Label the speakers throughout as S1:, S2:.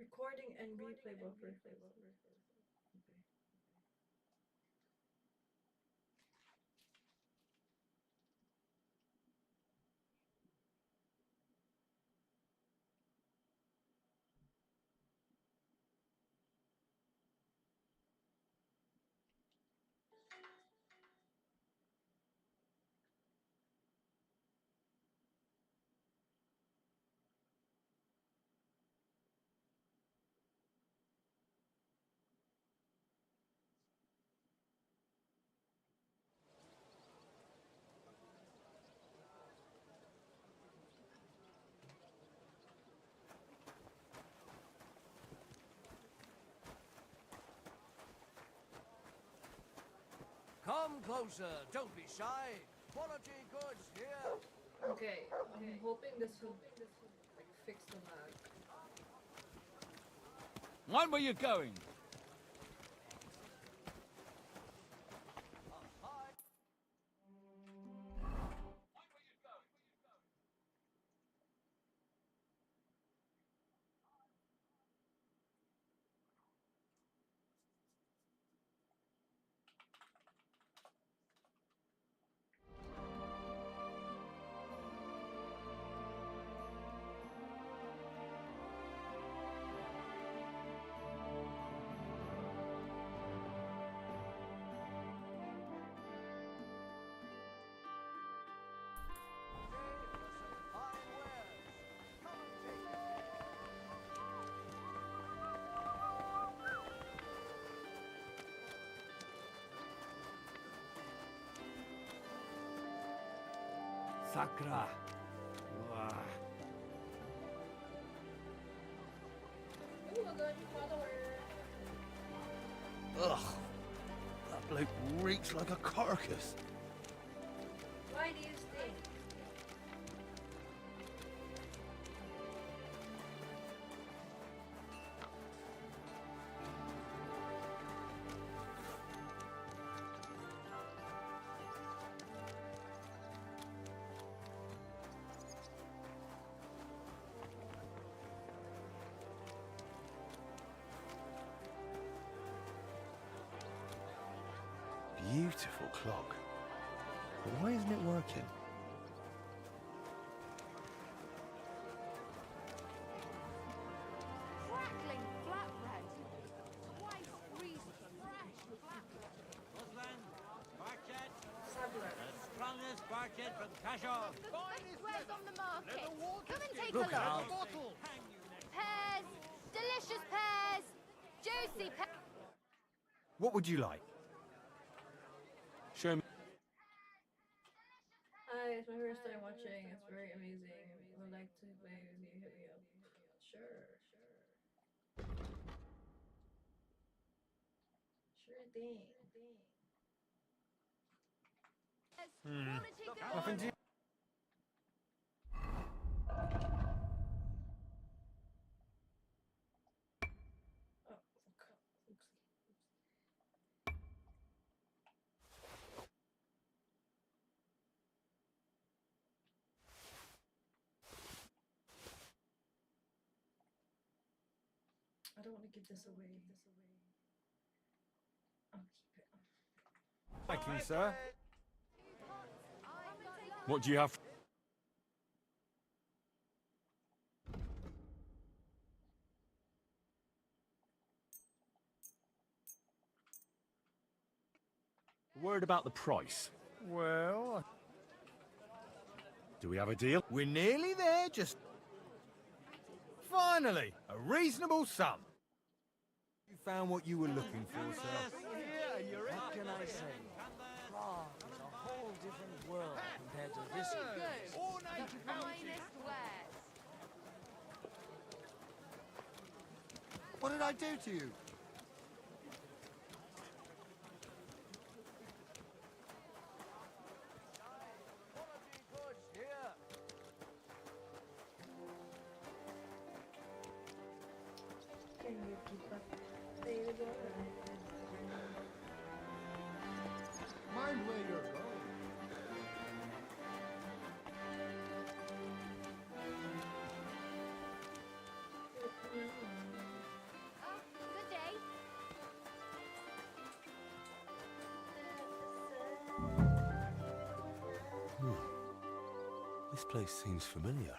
S1: Recording and replay buffer. Okay.
S2: Come closer, don't be shy. Quality goods here.
S1: Okay, I'm hoping this will like fix the lag.
S3: Mind where you're going. Sakra.
S1: Ooh, a good follower.
S3: Ugh. That bloke reeks like a carcass.
S1: Why do you stink?
S3: Beautiful clock. But why isn't it working?
S4: Crackling flatbread. Twice greased, fresh flatbread.
S1: Sabler.
S5: Strongest barkhead from Cashel.
S4: The best bread on the market. Come and take
S3: Look
S4: a
S3: out.
S4: look. Pears, delicious pears, juicy pears.
S3: What would you like? Show me.
S1: Hi, it's my first time watching. It's very amazing. Would like to play with you. Hit me up. Sure. Sure thing.
S4: Quality
S3: Nothing
S4: goods.
S3: to
S1: Oh, fuck. Oops. I don't want to give this away. I'll keep it.
S3: Thank you, sir. What do you have? Word about the price. Well, do we have a deal? We're nearly there, just... Finally, a reasonable sum. You found what you were looking for, sir.
S2: What can I say? Prague is a whole different world compared to this.
S4: Good. The finest wares.
S6: What did I do to you?
S2: Quality goods here.
S1: Can you keep up? Baby girl.
S6: Mind where you're going.
S3: This place seems familiar.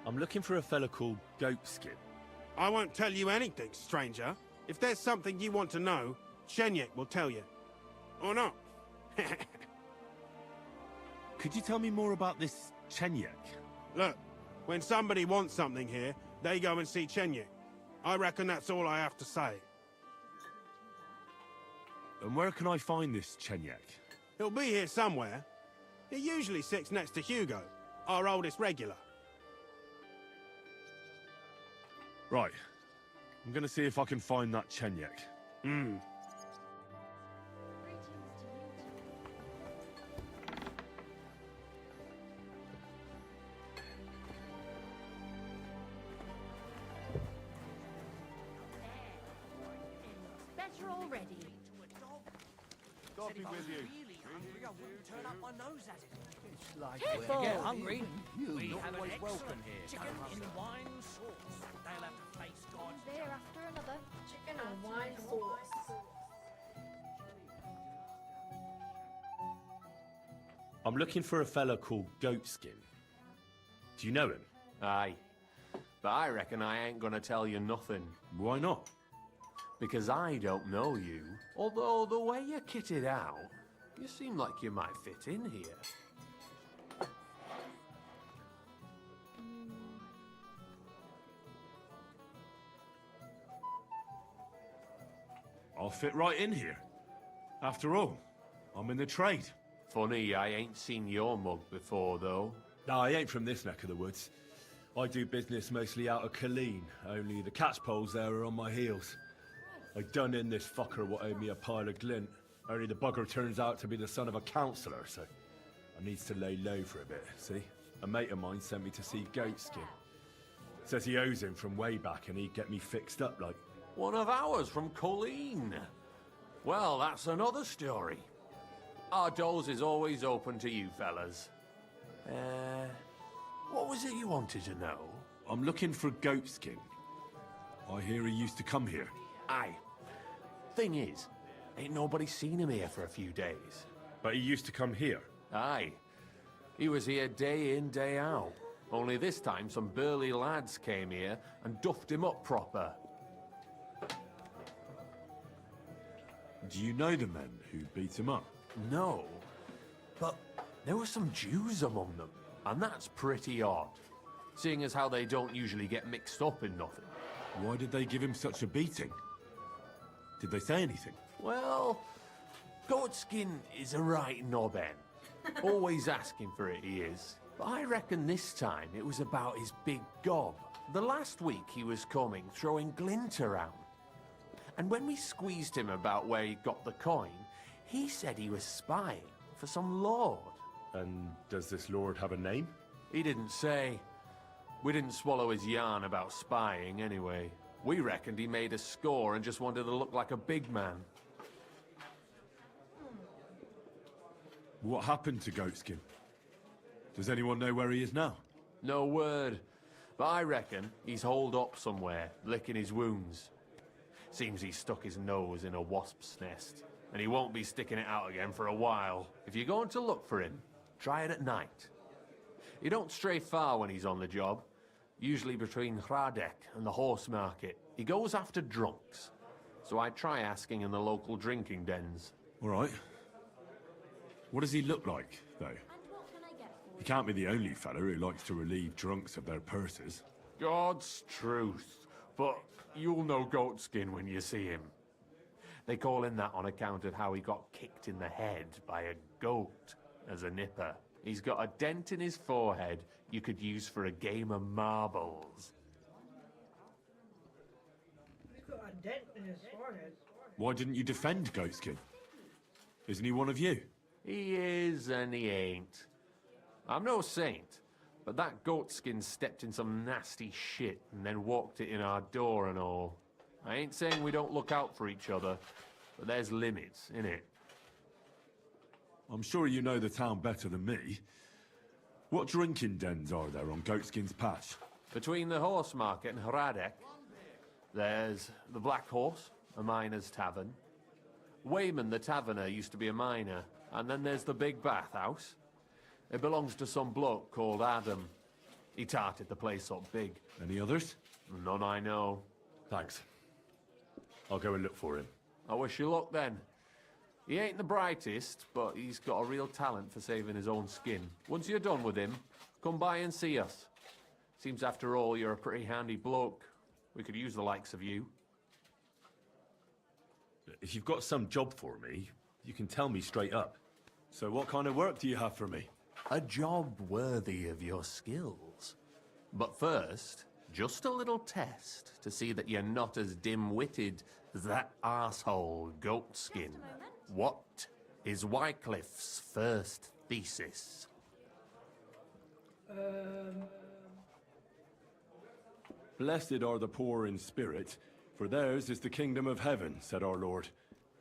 S3: I'm looking for a fella called Goatskin.
S7: I won't tell you anything, stranger. If there's something you want to know, Shenyek will tell you. Or not.
S3: Could you tell me more about this Chenyek?
S7: Look, when somebody wants something here, they go and see Shenyek. I reckon that's all I have to say.
S3: And where can I find this Chenyek?
S7: He'll be here somewhere. He usually sits next to Hugo, our oldest regular.
S3: Right. I'm gonna see if I can find that Chenyek.
S4: Better already.
S3: Coffee with you.
S2: Turn up my nose at it. It's like
S1: Careful.
S2: get hungry.
S8: We
S2: You're
S8: have an
S2: always
S8: excellent
S2: welcome here.
S8: chicken in wine sauce. They'll have to face God.
S4: One beer after another.
S1: Chicken and wine sauce.
S3: I'm looking for a fella called Goatskin. Do you know him?
S9: Aye. But I reckon I ain't gonna tell you nothing.
S3: Why not?
S9: Because I don't know you. Although the way you're kitted out, you seem like you might fit in here.
S3: I'll fit right in here. After all, I'm in the trade.
S9: Funny, I ain't seen your mug before, though.
S3: No, I ain't from this neck of the woods. I do business mostly out of Colleen, only the catchpoles there are on my heels. I done in this fucker what owed me a pile of glint, only the bugger turns out to be the son of a councillor, so I needs to lay low for a bit, see? A mate of mine sent me to see Goatskin. Says he owes him from way back and he'd get me fixed up like...
S9: One of ours from Colleen. Well, that's another story. Our doors is always open to you fellas. What was it you wanted to know?
S3: I'm looking for Goatskin. I hear he used to come here.
S9: Aye. Thing is, ain't nobody seen him here for a few days.
S3: But he used to come here.
S9: Aye. He was here day in, day out. Only this time some burly lads came here and duffed him up proper.
S3: Do you know the men who beat him up?
S9: No. But there were some Jews among them, and that's pretty odd. Seeing as how they don't usually get mixed up in nothing.
S3: Why did they give him such a beating? Did they say anything?
S9: Well, Goatskin is a right knobben. Always asking for it, he is. But I reckon this time it was about his big gob. The last week he was coming, throwing glint around. And when we squeezed him about where he got the coin, he said he was spying for some lord.
S3: And does this lord have a name?
S9: He didn't say. We didn't swallow his yarn about spying anyway. We reckoned he made a score and just wanted to look like a big man.
S3: What happened to Goatskin? Does anyone know where he is now?
S9: No word. But I reckon he's holed up somewhere, licking his wounds. Seems he stuck his nose in a wasp's nest, and he won't be sticking it out again for a while. If you're going to look for him, try it at night. He don't stray far when he's on the job. Usually between Hradek and the horse market. He goes after drunks. So I try asking in the local drinking dens.
S3: All right. What does he look like, though? He can't be the only fella who likes to relieve drunks of their purses.
S9: God's truth. But you'll know Goatskin when you see him. They call him that on account of how he got kicked in the head by a goat as a nipper. He's got a dent in his forehead you could use for a game of marbles.
S1: He's got a dent in his forehead.
S3: Why didn't you defend Goatskin? Isn't he one of you?
S9: He is and he ain't. I'm no saint, but that Goatskin stepped in some nasty shit and then walked it in our door and all. I ain't saying we don't look out for each other, but there's limits, innit?
S3: I'm sure you know the town better than me. What drinking dens are there on Goatskin's Patch?
S9: Between the horse market and Hradek, there's the Black Horse, a miner's tavern. Wayman the taverner used to be a miner. And then there's the big bathhouse. It belongs to some bloke called Adam. He tarted the place up big.
S3: Any others?
S9: None I know.
S3: Thanks. I'll go and look for him.
S9: I wish you luck then. He ain't the brightest, but he's got a real talent for saving his own skin. Once you're done with him, come by and see us. Seems after all you're a pretty handy bloke. We could use the likes of you.
S3: If you've got some job for me, you can tell me straight up. So what kind of work do you have for me?
S9: A job worthy of your skills. But first, just a little test to see that you're not as dim-witted as that arsehole Goatskin. What is Wycliffe's first thesis?
S3: Blessed are the poor in spirit, for theirs is the kingdom of heaven, said our Lord,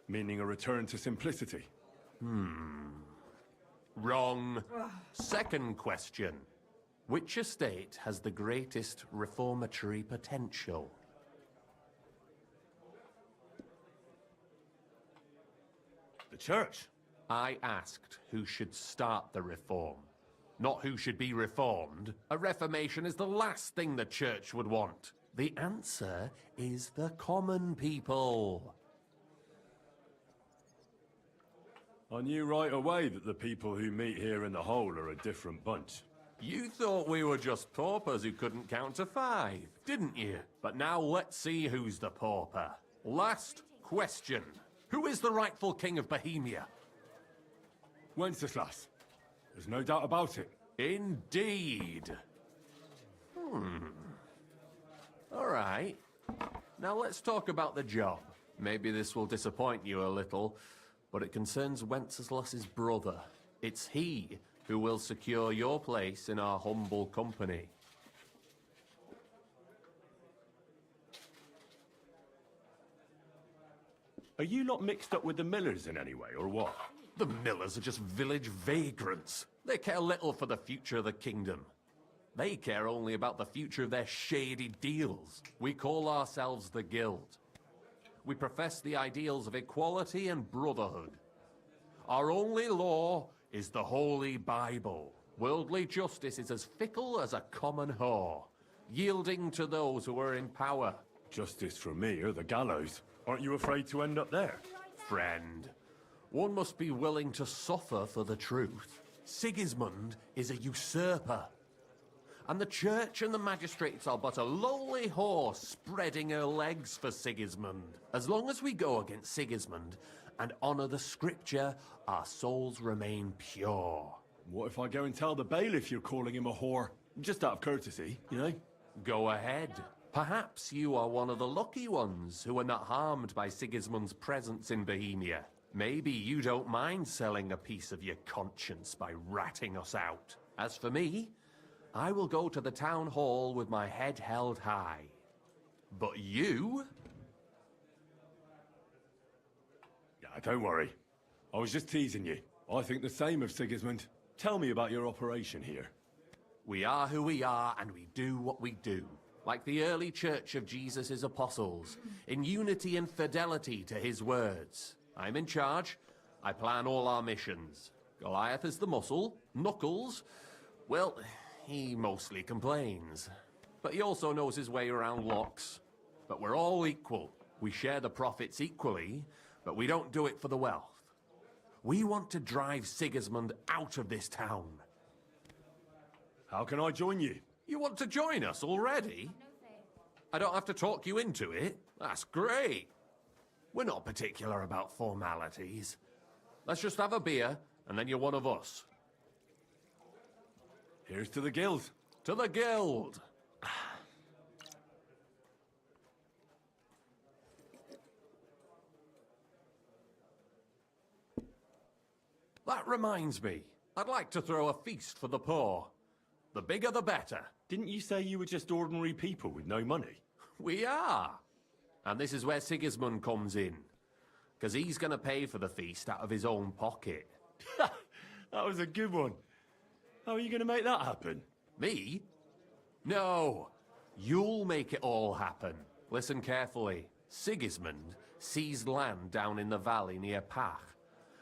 S3: meaning a return to simplicity.
S9: Wrong. Second question. Which estate has the greatest reformatory potential?
S3: The church.
S9: I asked who should start the reform, not who should be reformed. A reformation is the last thing the church would want. The answer is the common people.
S3: I knew right away that the people who meet here in the hole are a different bunch.
S9: You thought we were just paupers who couldn't count to 5, didn't you? But now let's see who's the pauper. Last question. Who is the rightful king of Bohemia?
S3: Wenceslas. There's no doubt about it.
S9: Indeed. All right. Now let's talk about the job. Maybe this will disappoint you a little, but it concerns Wenceslas's brother. It's he who will secure your place in our humble company.
S3: Are you not mixed up with the millers in any way, or what?
S9: The millers are just village vagrants. They care little for the future of the kingdom. They care only about the future of their shady deals. We call ourselves the Guild. We profess the ideals of equality and brotherhood. Our only law is the Holy Bible. Worldly justice is as fickle as a common whore, yielding to those who are in power.
S3: Justice for me or the gallows. Aren't you afraid to end up there?
S9: Friend, one must be willing to suffer for the truth. Sigismund is a usurper. And the church and the magistrates are but a lowly horse spreading her legs for Sigismund. As long as we go against Sigismund and honor the scripture, our souls remain pure.
S3: What if I go and tell the bailiff you're calling him a whore? Just out of courtesy, you know?
S9: Go ahead. Perhaps you are one of the lucky ones who are not harmed by Sigismund's presence in Bohemia. Maybe you don't mind selling a piece of your conscience by ratting us out. As for me, I will go to the town hall with my head held high. But you?
S3: Yeah, don't worry. I was just teasing you. I think the same of Sigismund. Tell me about your operation here.
S9: We are who we are, and we do what we do. Like the early church of Jesus' apostles, in unity and fidelity to his words. I'm in charge. I plan all our missions. Goliath is the muscle. Knuckles, well, he mostly complains. But he also knows his way around locks. But we're all equal. We share the profits equally, but we don't do it for the wealth. We want to drive Sigismund out of this town.
S3: How can I join you?
S9: You want to join us already? I don't have to talk you into it. That's great. We're not particular about formalities. Let's just have a beer, and then you're one of us.
S3: Here's to the Guild.
S9: To the Guild! That reminds me. I'd like to throw a feast for the poor. The bigger the better.
S3: Didn't you say you were just ordinary people with no money?
S9: We are. And this is where Sigismund comes in. Because he's going to pay for the feast out of his own pocket.
S3: That was a good one. How are you going to make that happen?
S9: Me? No. You'll make it all happen. Listen carefully. Sigismund seized land down in the valley near Pach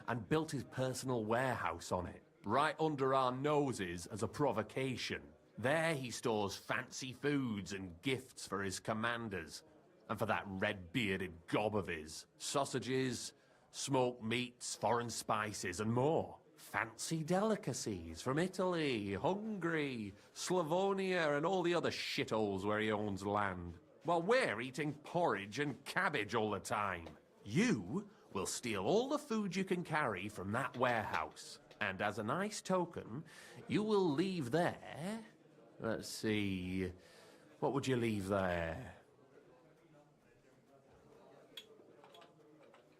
S9: and built his personal warehouse on it, right under our noses as a provocation. There he stores fancy foods and gifts for his commanders, and for that red-bearded gob of his. Sausages, smoked meats, foreign spices, and more. Fancy delicacies from Italy, Hungary, Slavonia, and all the other shitholes where he owns land. While we're eating porridge and cabbage all the time. You will steal all the food you can carry from that warehouse. And as a nice token, you will leave there... Let's see... What would you leave there?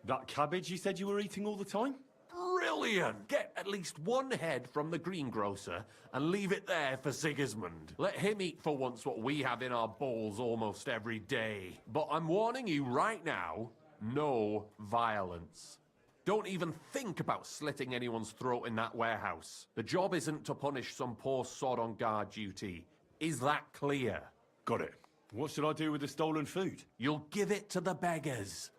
S3: That cabbage you said you were eating all the time?
S9: Brilliant! Get at least one head from the greengrocer and leave it there for Sigismund. Let him eat for once what we have in our bowls almost every day. But I'm warning you right now, no violence. Don't even think about slitting anyone's throat in that warehouse. The job isn't to punish some poor sod on guard duty. Is that clear?
S3: Got it. What should I do with the stolen food?
S9: You'll give it to the beggars.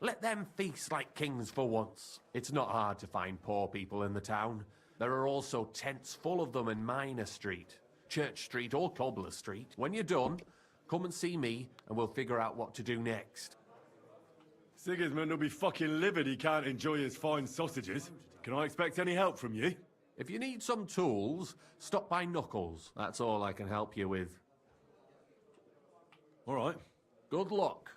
S9: Let them feast like kings for once. It's not hard to find poor people in the town. There are also tents full of them in Minor Street, Church Street or Cobbler Street. When you're done, come and see me and we'll figure out what to do next.
S3: Sigismund will be fucking livid he can't enjoy his fine sausages. Can I expect any help from you?
S9: If you need some tools, stop by Knuckles. That's all I can help you with.
S3: All right.
S9: Good luck.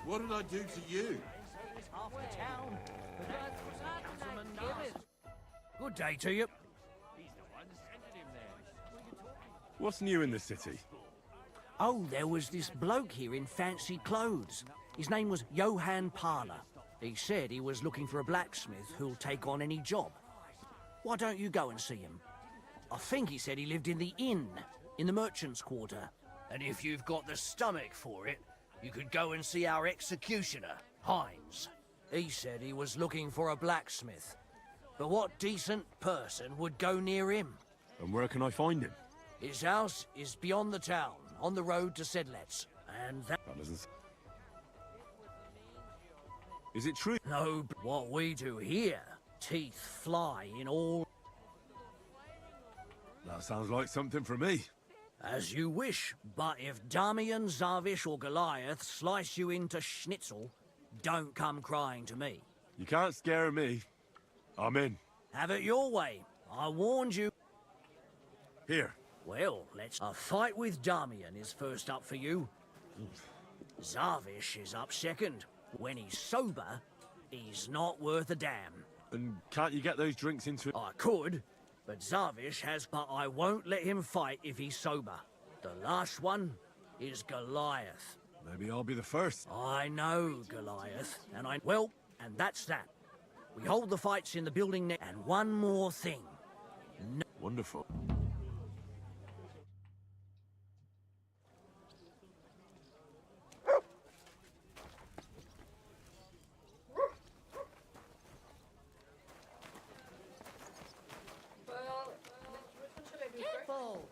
S7: What did I do to you?
S8: Half the town. Good day to you.
S3: What's new in the city?
S8: Oh, there was this bloke here in fancy clothes. His name was Johann Parler. He said he was looking for a blacksmith who'll take on any job. Why don't you go and see him? I think he said he lived in the inn, in the merchant's quarter. And if you've got the stomach for it, you could go and see our executioner, Hines. He said he was looking for a blacksmith. But what decent person would go near him?
S3: And where can I find him?
S8: His house is beyond the town, on the road to Sedlets. And that...
S3: That doesn't... Is it true?
S8: No, but what we do here, teeth fly in all...
S3: That sounds like something for me.
S8: As you wish, but if Damian, Zavish or Goliath slice you into schnitzel, don't come crying to me.
S3: You can't scare me. I'm in.
S8: Have it your way. I warned you.
S3: Here.
S8: Well, let's... A fight with Damian is first up for you. Zavish is up second. When he's sober, he's not worth a damn.
S3: And can't you get those drinks into...
S8: I could, but Zavish has... But I won't let him fight if he's sober. The last one is Goliath.
S3: Maybe I'll be the first.
S8: I know Goliath, and I... Well, and that's that. We hold the fights in the building next... And one more thing. No...
S3: Wonderful.
S1: Well, which one should I do first?
S4: Careful!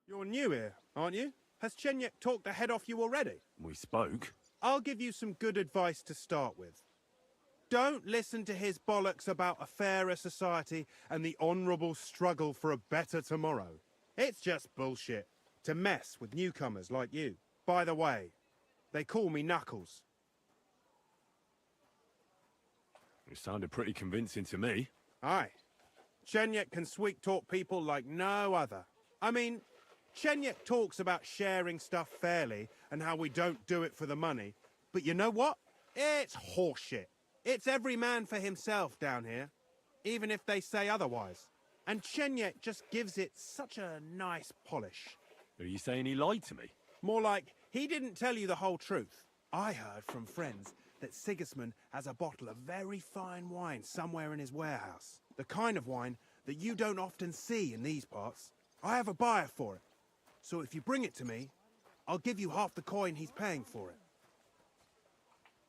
S7: You're new here, aren't you? Has Chenyek talked the head off you already?
S3: We spoke.
S7: I'll give you some good advice to start with. Don't listen to his bollocks about a fairer society and the honourable struggle for a better tomorrow. It's just bullshit to mess with newcomers like you. By the way, they call me Knuckles.
S3: It sounded pretty convincing to me.
S7: Aye. Chenyek can sweet-talk people like no other. I mean, Chenyek talks about sharing stuff fairly and how we don't do it for the money. But you know what? It's horseshit. It's every man for himself down here, even if they say otherwise. And Chenyek just gives it such a nice polish.
S3: Are you saying he lied to me?
S7: More like, he didn't tell you the whole truth. I heard from friends that Sigismund has a bottle of very fine wine somewhere in his warehouse. The kind of wine that you don't often see in these parts. I have a buyer for it. So if you bring it to me, I'll give you half the coin he's paying for it.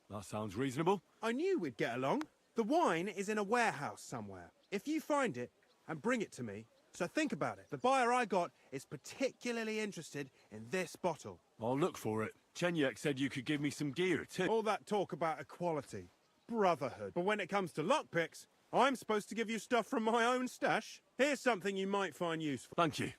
S3: That sounds reasonable.
S7: I knew we'd get along. The wine is in a warehouse somewhere. If you find it and bring it to me, so think about it. The buyer I got is particularly interested in this bottle.
S3: I'll look for it. Chenyek said you could give me some gear, too.
S7: All that talk about equality, brotherhood. But when it comes to lockpicks, I'm supposed to give you stuff from my own stash. Here's something you might find useful.
S3: Thank you.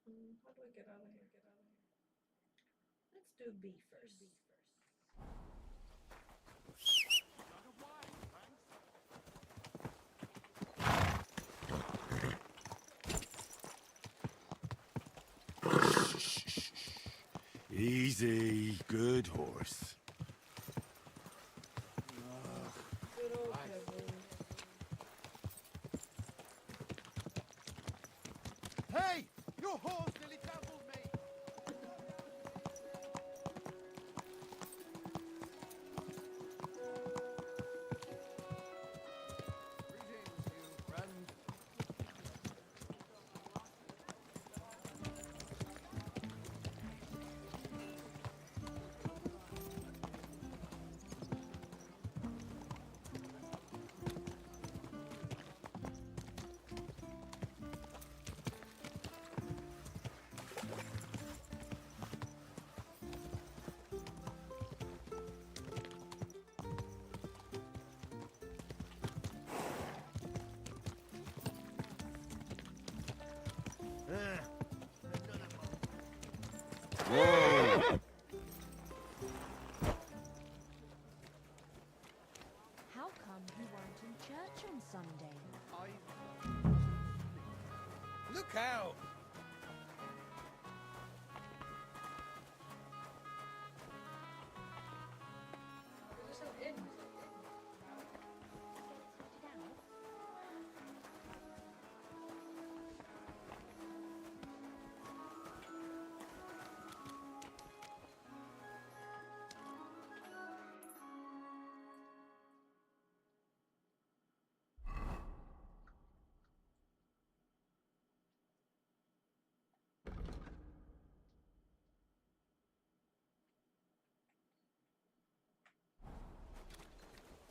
S1: Thanks. How do I get out of here? Let's do B first.
S3: Easy, good horse.
S1: Good old Kevin.
S6: Hey! Your horse nearly trampled me! Greetings, you friend.
S4: How come you weren't in church on Sunday?
S6: Look out!
S1: There's an inn.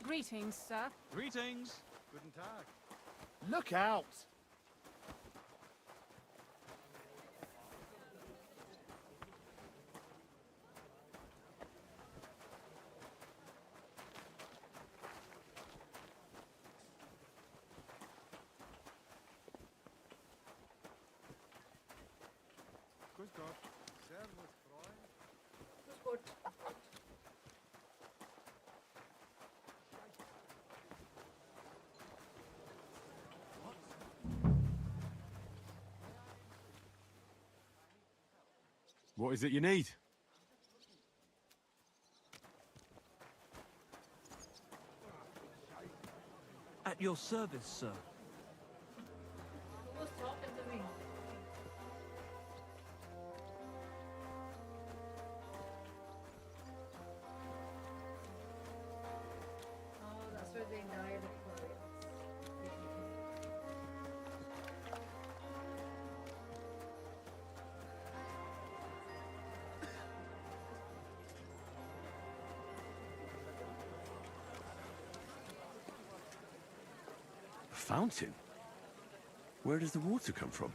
S10: Greetings, sir.
S5: Greetings.
S6: Guten Tag. Look out! Grüß Gott. Servus, Freund.
S1: Grüß Gott.
S3: What is it you need?
S2: At your service, sir.
S1: Who was talking to me?
S3: fountain? Where does the water come from?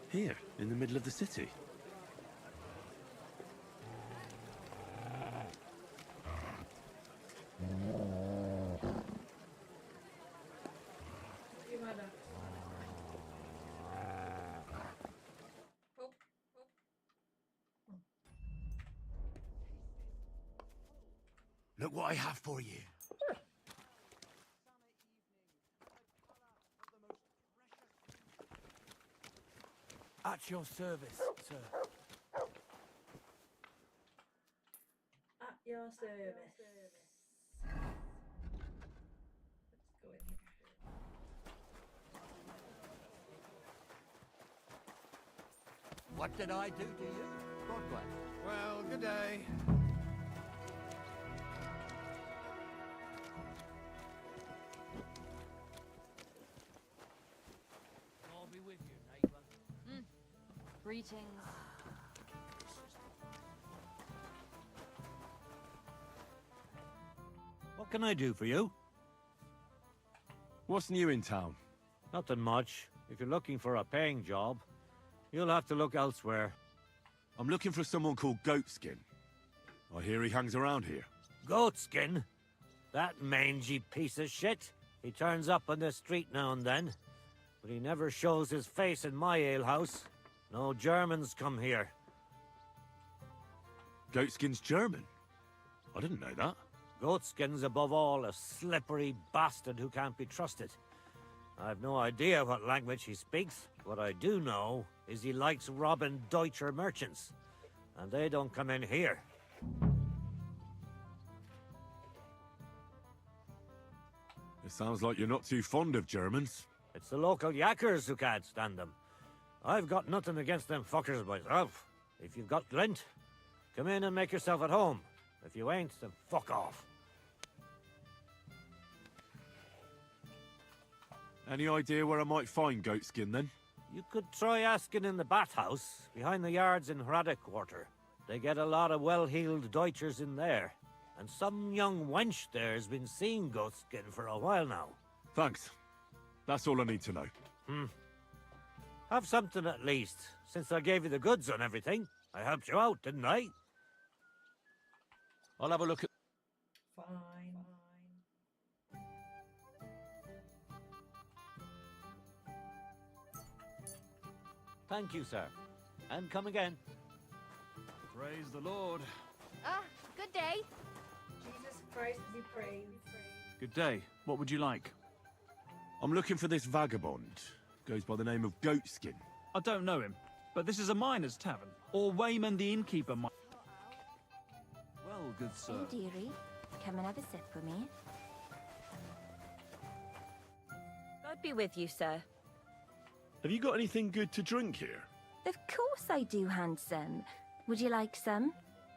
S3: Here, in the middle of the city.
S1: Gimana? Oh.
S2: Look what I have for you. At your service, sir.
S1: At your service. Let's go in here.
S5: What did I do to you, Broadway?
S6: Well, good day.
S8: I'll be with you, neighbor.
S4: Greetings.
S5: What can I do for you?
S3: What's new in town?
S5: Nothing much. If you're looking for a paying job, you'll have to look elsewhere.
S3: I'm looking for someone called Goatskin. I hear he hangs around here.
S5: Goatskin? That mangy piece of shit. He turns up on the street now and then, but he never shows his face in my alehouse. No Germans come here.
S3: Goatskin's German? I didn't know that.
S5: Goatskin's above all a slippery bastard who can't be trusted. I've no idea what language he speaks. What I do know is he likes robbing Deutscher merchants, and they don't come in here.
S3: It sounds like you're not too fond of Germans.
S5: It's the local yakkers who can't stand them. I've got nothing against them fuckers myself. If you've got glint, come in and make yourself at home. If you ain't, then fuck off.
S3: Any idea where I might find Goatskin, then?
S5: You could try asking in the bathhouse, behind the yards in Hradec Quarter. They get a lot of well-heeled Deutschers in there. And some young wench there's been seeing Goatskin for a while now.
S3: Thanks. That's all I need to know.
S5: Have something at least, since I gave you the goods on everything. I helped you out, didn't I?
S3: I'll have a look at...
S1: Fine.
S5: Thank you, sir. And come again.
S6: Praise the Lord.
S4: Ah, good day.
S1: Jesus Christ be praised.
S6: Good day. What would you like?
S3: I'm looking for this vagabond. Goes by the name of Goatskin.
S11: I don't know him, but this is a miner's tavern. Or Wayman the innkeeper might... Well, good sir.
S12: Hey, dearie. Come and have a sip with me. God be with you, sir.
S3: Have you got anything good to drink here?
S12: Of course I do, handsome. Would you like some?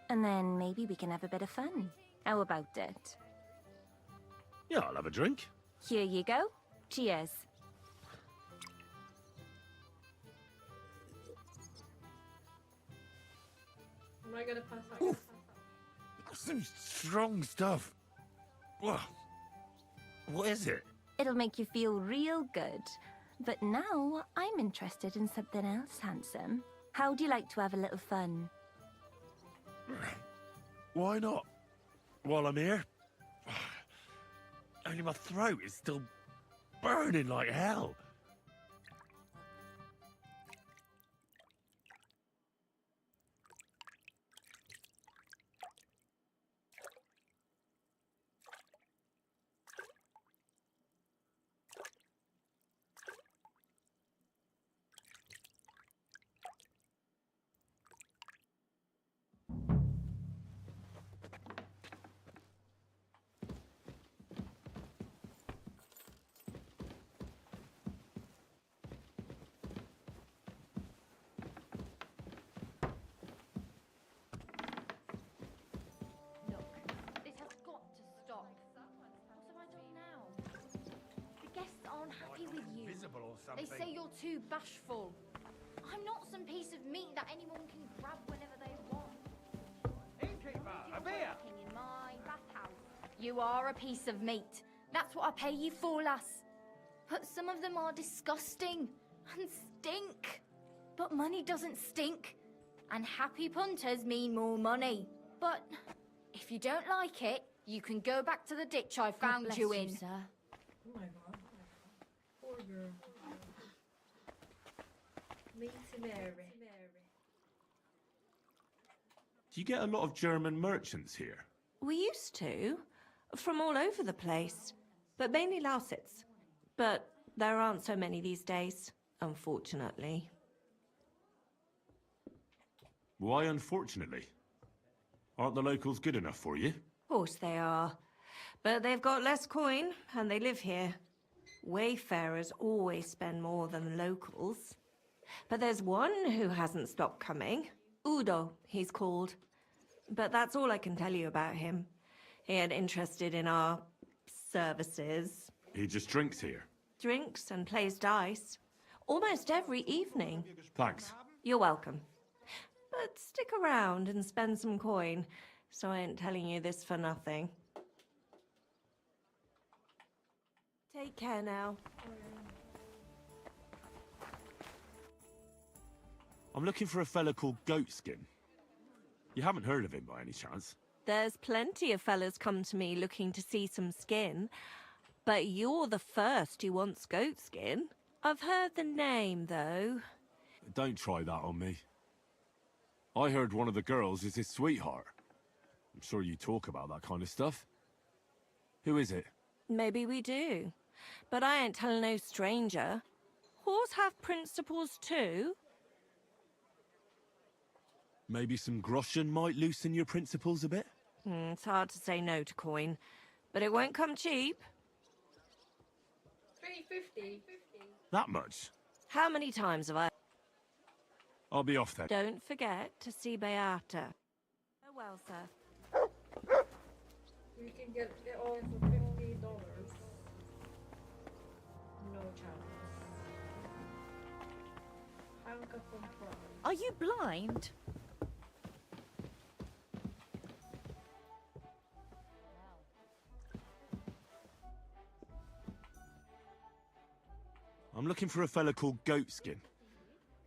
S12: And then maybe we can have a bit of fun. How about it?
S3: Yeah, I'll have a drink.
S12: Here you go. Cheers.
S1: Am I gonna pass out?
S3: Some strong stuff. Whoa. What is it?
S12: It'll make you feel real good. But now I'm interested in something else, handsome. How'd you like to have a little fun?
S3: Why not? While I'm here? Only my throat is still burning like hell.
S4: This has got to stop. What have I done now? The guests aren't happy with you. They say you're too bashful. I'm not some piece of meat that anyone can grab whenever they want.
S5: Innkeeper, a beer!
S4: Working in my bathhouse. You are a piece of meat. That's what I pay you for, lass. But some of them are disgusting and stink. But money doesn't stink. And happy punters mean more money. But if you don't like it, you can go back to the ditch I found you in.
S1: Oh my god. Poor girl. Meet Mary.
S3: Do you get a lot of German merchants here?
S13: We used to, from all over the place, but mainly Lausitz. But there aren't so many these days, unfortunately.
S3: Why unfortunately? Aren't the locals good enough for you?
S13: Of course they are. But they've got less coin, and they live here. Wayfarers always spend more than locals. But there's one who hasn't stopped coming. Udo, he's called. But that's all I can tell you about him. He ain't interested in our services.
S3: He just drinks here.
S13: Drinks and plays dice. Almost every evening.
S3: Thanks.
S13: You're welcome. But stick around and spend some coin, so I ain't telling you this for nothing. Take care now.
S3: I'm looking for a fella called Goatskin. You haven't heard of him by any chance?
S13: There's plenty of fellas come to me looking to see some skin. But you're the first who wants goatskin. I've heard the name, though.
S3: Don't try that on me. I heard one of the girls is his sweetheart. I'm sure you talk about that kind of stuff. Who is it?
S13: Maybe we do. But I ain't telling no stranger. Whores have principles too.
S3: Maybe some groschen might loosen your principles a bit?
S13: It's hard to say no to coin. But it won't come cheap.
S1: $3.50.
S3: That much?
S13: How many times have I...
S3: I'll be off then.
S13: Don't forget to see Beata. Oh well, sir.
S1: We can get it all for $50. No chance. Hanka from Prague.
S14: Are you blind?
S3: I'm looking for a fella called Goatskin.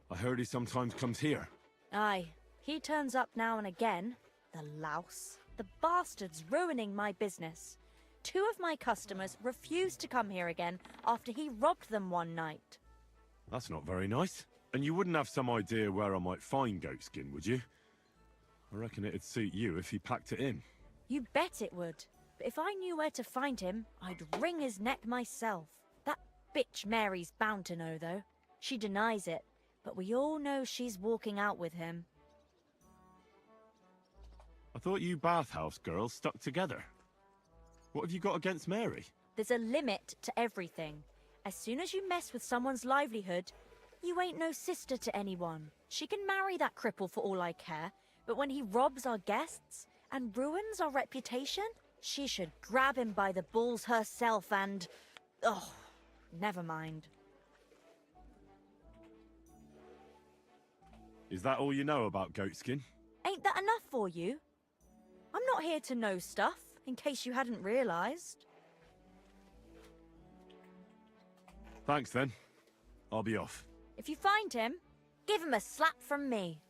S3: I heard he sometimes comes here.
S14: Aye, he turns up now and again. The louse. The bastard's ruining my business. 2 of my customers refused to come here again after he robbed them one night.
S3: That's not very nice. And you wouldn't have some idea where I might find Goatskin, would you? I reckon it'd suit you if he packed it in.
S14: You bet it would. But if I knew where to find him, I'd wring his neck myself. That bitch Mary's bound to know, though. She denies it, but we all know she's walking out with him.
S3: I thought you bathhouse girls stuck together. What have you got against Mary?
S14: There's a limit to everything. As soon as you mess with someone's livelihood, you ain't no sister to anyone. She can marry that cripple for all I care, but when he robs our guests and ruins our reputation, she should grab him by the balls herself and... oh, never mind.
S3: Is that all you know about Goatskin?
S14: Ain't that enough for you? I'm not here to know stuff, in case you hadn't realised.
S3: Thanks then. I'll be off.
S14: If you find him, give him a slap from me.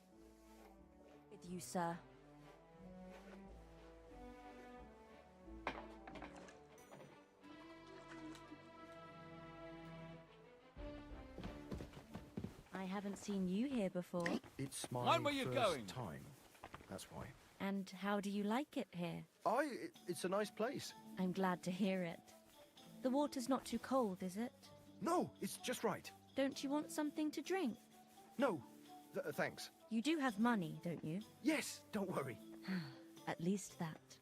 S14: With you, sir. I haven't seen you here before.
S8: It's my
S6: When were you
S8: first
S6: going?
S8: time. That's why.
S14: And how do you like it here?
S8: It's a nice place.
S14: I'm glad to hear it. The water's not too cold, is it?
S8: No, it's just right.
S14: Don't you want something to drink?
S8: No, thanks.
S14: You do have money, don't you?
S8: Yes, don't worry.
S14: At least that.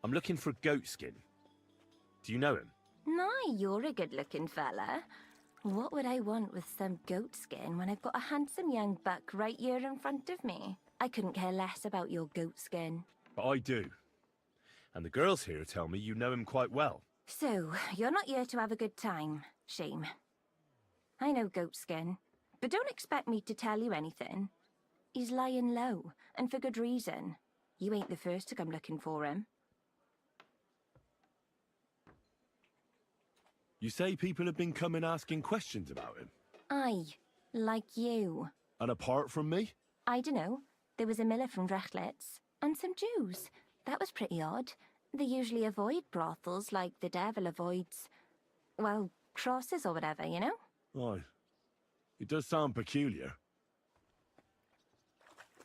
S3: I'm looking for Goatskin. Do you know him?
S12: Nay, you're a good-looking fella. What would I want with some goat skin when I've got a handsome young buck right here in front of me? I couldn't care less about your goat skin.
S3: But I do. And the girls here tell me you know him quite well.
S12: So, you're not here to have a good time. Shame. I know Goatskin, but don't expect me to tell you anything. He's lying low, and for good reason. You ain't the first to come looking for him.
S3: You say people have been coming asking questions about him?
S12: Aye, like you.
S3: And apart from me?
S12: I dunno. There was a miller from Drechlitz, and some Jews. That was pretty odd. They usually avoid brothels like the devil avoids, well, crosses or whatever, you know?
S3: Right. It does sound peculiar.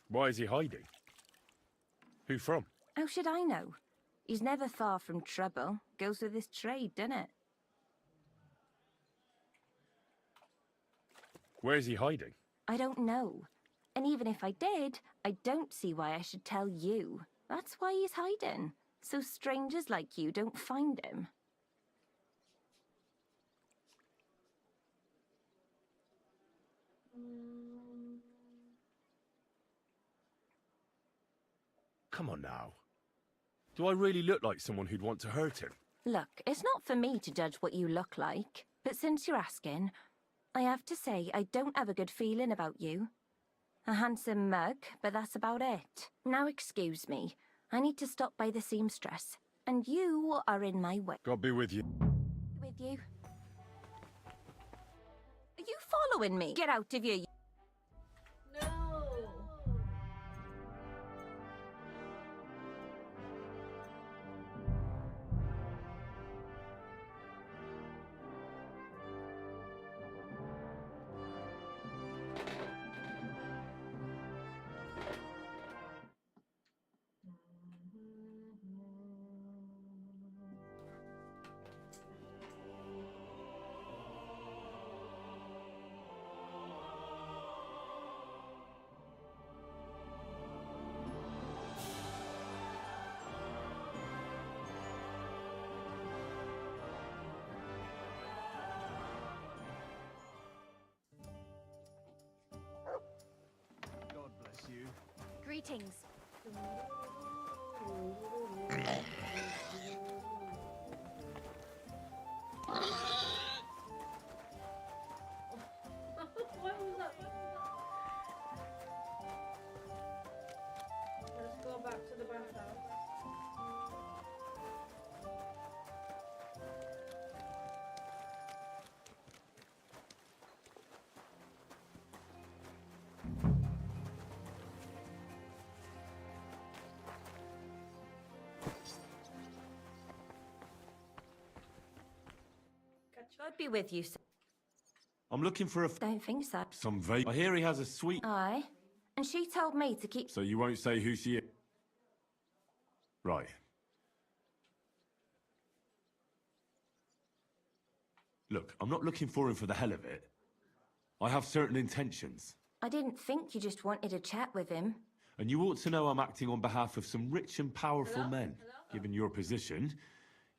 S3: Why is he hiding? Who from?
S12: How should I know? He's never far from trouble. Goes with his trade, doesn't it?
S3: Where's he hiding?
S12: I don't know. And even if I did, I don't see why I should tell you. That's why he's hiding. So strangers like you don't find him.
S3: Come on now. Do I really look like someone who'd want to hurt him?
S12: Look, it's not for me to judge what you look like. But since you're asking, I have to say I don't have a good feeling about you. A handsome mug, but that's about it. Now excuse me. I need to stop by the seamstress. And you are in my way.
S3: God be with you.
S12: With you? Are you following me? Get out of here.
S1: No.
S6: God bless you.
S14: Greetings.
S1: What was that? Let's go back to the bathhouse.
S12: God be with you, sir.
S3: I'm looking for a
S12: Don't think so.
S3: some vape. I hear he has a sweet...
S12: Aye. And she told me to keep...
S3: So you won't say who she is? Right. Look, I'm not looking for him for the hell of it. I have certain intentions.
S12: I didn't think you just wanted to chat with him.
S3: And you ought to know I'm acting on behalf of some rich and powerful men. Given your position,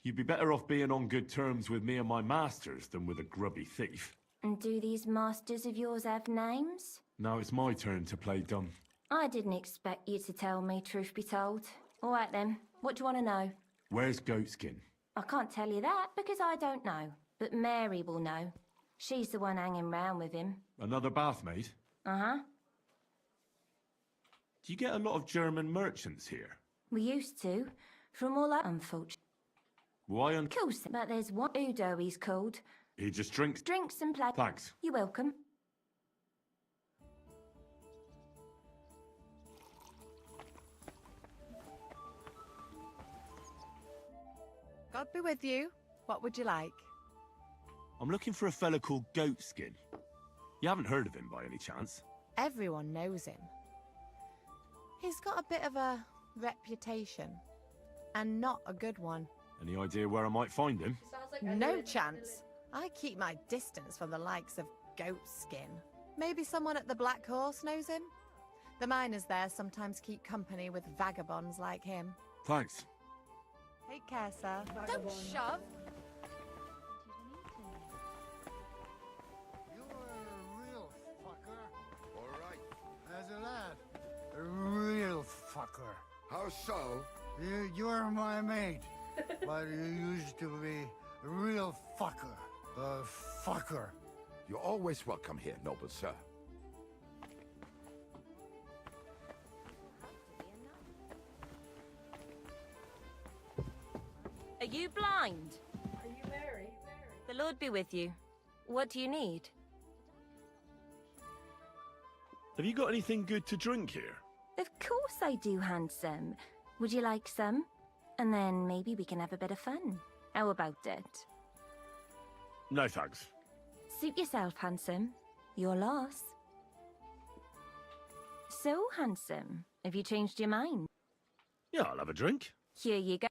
S3: you'd be better off being on good terms with me and my masters than with a grubby thief.
S12: And do these masters of yours have names?
S3: Now it's my turn to play dumb.
S12: I didn't expect you to tell me, truth be told. All right then, what do you want to know?
S3: Where's Goatskin?
S12: I can't tell you that because I don't know. But Mary will know. She's the one hanging round with him.
S3: Another bathmaid?
S12: Uh-huh.
S3: Do you get a lot of German merchants here?
S12: We used to. From all that, unfortunately.
S3: Why
S12: Of course, but there's one Udo he's called.
S3: He just drinks...
S12: Drinks and play.
S3: Thanks.
S12: You're welcome.
S15: God be with you. What would you like?
S3: I'm looking for a fella called Goatskin. You haven't heard of him by any chance?
S15: Everyone knows him. He's got a bit of a reputation. And not a good one.
S3: Any idea where I might find him?
S15: No chance. I keep my distance from the likes of Goatskin. Maybe someone at the Black Horse knows him? The miners there sometimes keep company with vagabonds like him.
S3: Thanks.
S15: Take care, sir.
S14: Don't shove.
S16: As a lad, a real fucker. How so? You're my mate, but you used to be a real fucker. A fucker.
S17: You're always welcome here, noble sir.
S12: Are you blind?
S1: Are you Mary?
S12: The Lord be with you. What do you need?
S3: Have you got anything good to drink here?
S12: Of course I do, handsome. Would you like some? And then maybe we can have a bit of fun. How about it?
S3: No thanks.
S12: Suit yourself, handsome. Your loss. So, handsome, have you changed your mind?
S3: Yeah, I'll have a drink.
S12: Here you go.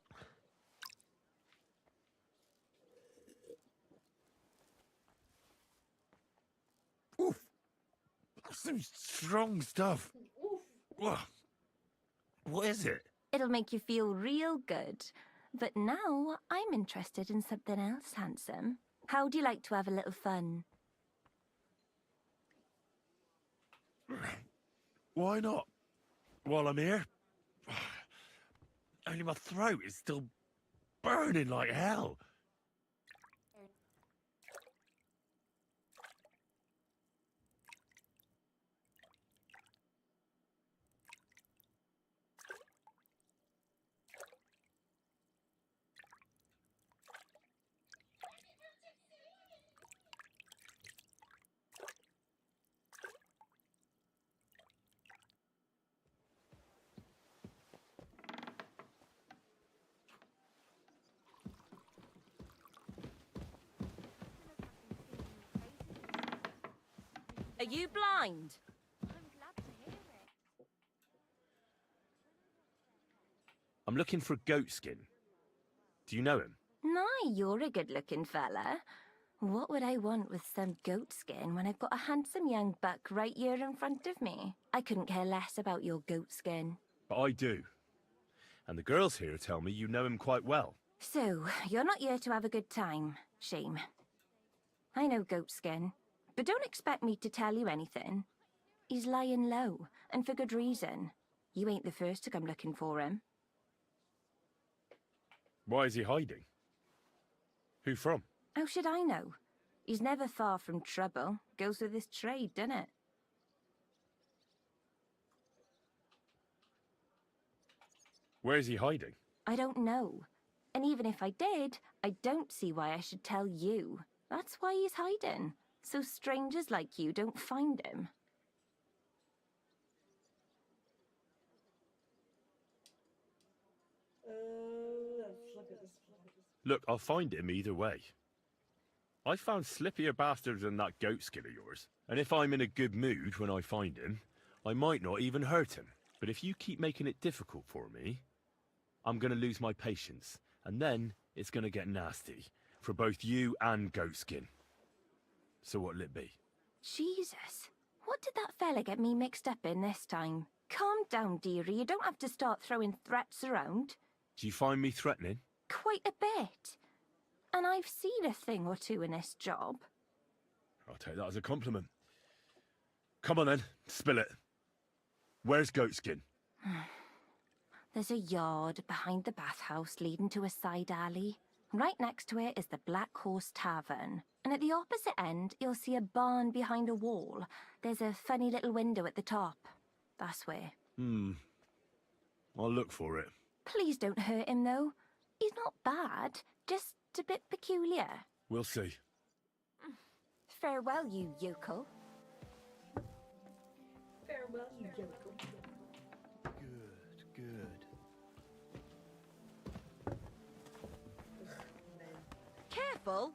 S3: Some strong stuff. Whoa. What is it?
S12: It'll make you feel real good. But now I'm interested in something else, handsome. How'd you like to have a little fun?
S3: Why not? While I'm here? Only my throat is still burning like hell.
S12: Are you blind?
S3: I'm looking for Goatskin. Do you know him?
S12: Nah, you're a good-looking fella. What would I want with some goat skin when I've got a handsome young buck right here in front of me? I couldn't care less about your goat skin.
S3: But I do. And the girls here tell me you know him quite well.
S12: So, you're not here to have a good time. Shame. I know Goatskin, but don't expect me to tell you anything. He's lying low, and for good reason. You ain't the first to come looking for him.
S3: Why is he hiding? Who from?
S12: How should I know? He's never far from trouble. Goes with his trade, doesn't it?
S3: Where is he hiding?
S12: I don't know. And even if I did, I don't see why I should tell you. That's why he's hiding. So strangers like you don't find him.
S3: Look, I'll find him either way. I found slippier bastards than that Goatskin of yours. And if I'm in a good mood when I find him, I might not even hurt him. But if you keep making it difficult for me, I'm gonna lose my patience. And then it's gonna get nasty. For both you and Goatskin. So what'll it be?
S12: Jesus. What did that fella get me mixed up in this time? Calm down, dearie. You don't have to start throwing threats around.
S3: Do you find me threatening?
S12: Quite a bit. And I've seen a thing or two in this job.
S3: I'll take that as a compliment. Come on then, spill it. Where's Goatskin?
S12: There's a yard behind the bathhouse leading to a side alley. Right next to it is the Black Horse Tavern. And at the opposite end, you'll see a barn behind a wall. There's a funny little window at the top. That's where.
S3: I'll look for it.
S12: Please don't hurt him, though. He's not bad, just a bit peculiar.
S3: We'll see.
S12: Farewell, you yokel.
S1: Farewell, you yokel.
S2: Good.
S14: Careful!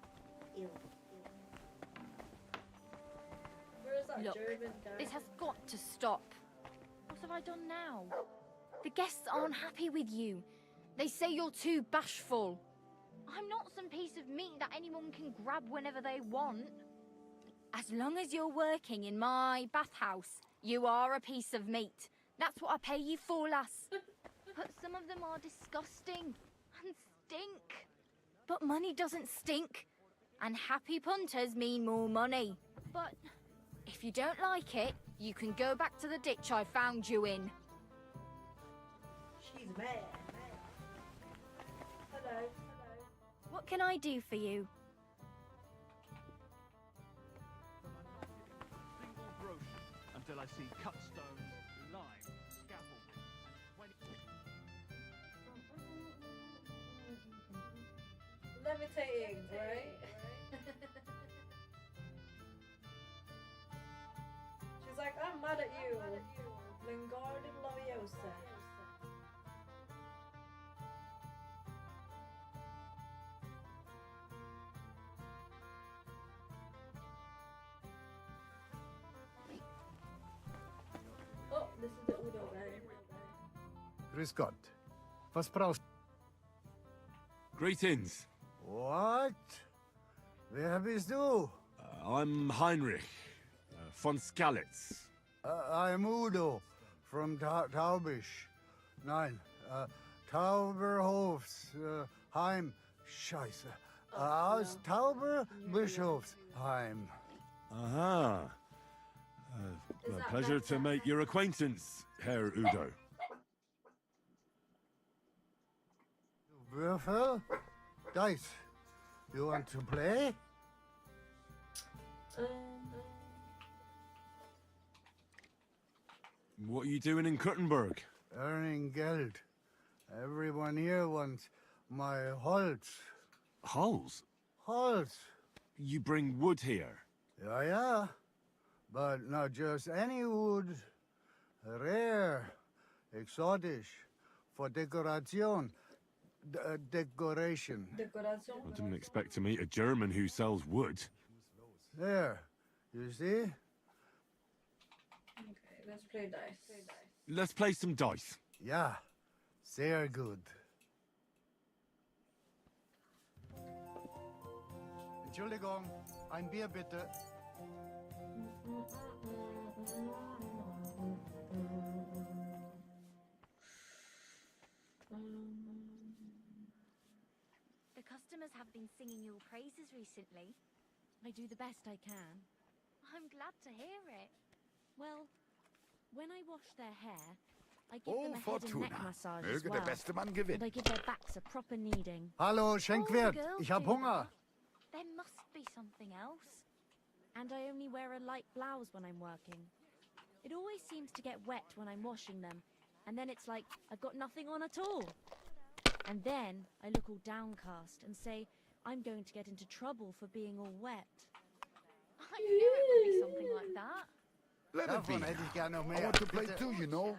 S1: Where is that
S4: Look,
S1: German guy?
S4: this has got to stop. What have I done now? The guests aren't happy with you. They say you're too bashful. I'm not some piece of meat that anyone can grab whenever they want. As long as you're working in my bathhouse, you are a piece of meat. That's what I pay you for, lass. But some of them are disgusting and stink. But money doesn't stink. And happy punters mean more money. But if you don't like it, you can go back to the ditch I found you in.
S1: She's mad. Hello.
S14: What can I do for you?
S11: Single brochure until I see cut stones, lime, scaffolding, and 20...
S1: Levitating, right? mad at you. Wingardium Leviosa. Oh, this is the Udo guy.
S16: Grüß Gott. Was brauchst
S3: Greetings.
S16: What? Wer bist du?
S3: I'm Heinrich von Skalitz.
S16: I'm Udo from Taubisch. Nein, Tauberhofs, Heim. Scheiße. Aus Tauberbischofsheim.
S3: Aha. A pleasure to make your acquaintance, Herr Udo.
S16: Würfel? Dice. You want to play?
S3: What are you doing in Kuttenberg?
S16: Earning Geld. Everyone here wants my Holz.
S3: Hulls?
S16: Holz.
S3: You bring wood here?
S16: Yeah. But not just any wood. Rare. Exotisch. For decoration. Decoration.
S1: Decoration.
S3: I didn't expect to meet a German who sells wood.
S16: There. You see?
S1: Okay, let's play dice.
S3: Let's play some dice.
S16: Ja. Sehr gut. Entschuldigung. Ein Bier bitte.
S14: The customers have been singing your praises recently. I do the best I can. I'm glad to hear it. Well, when I wash their hair, I give them a head and neck massage as
S17: Möge
S14: well.
S17: der beste Mann gewinnen.
S14: And I give their backs a proper kneading.
S16: Hallo, Schenkwert.
S14: Girls
S16: Ich hab
S14: do
S16: Hunger.
S14: that. There must be something else. And I only wear a light blouse when I'm working. It always seems to get wet when I'm washing them, and then it's like I've got nothing on at all. And then I look all downcast and say I'm going to get into trouble for being all wet.
S4: I knew it would be something like that.
S17: Let it be.
S16: Davon hätte ich gern noch
S17: I
S16: mehr.
S17: want to play
S16: Bitte.
S17: too, you know.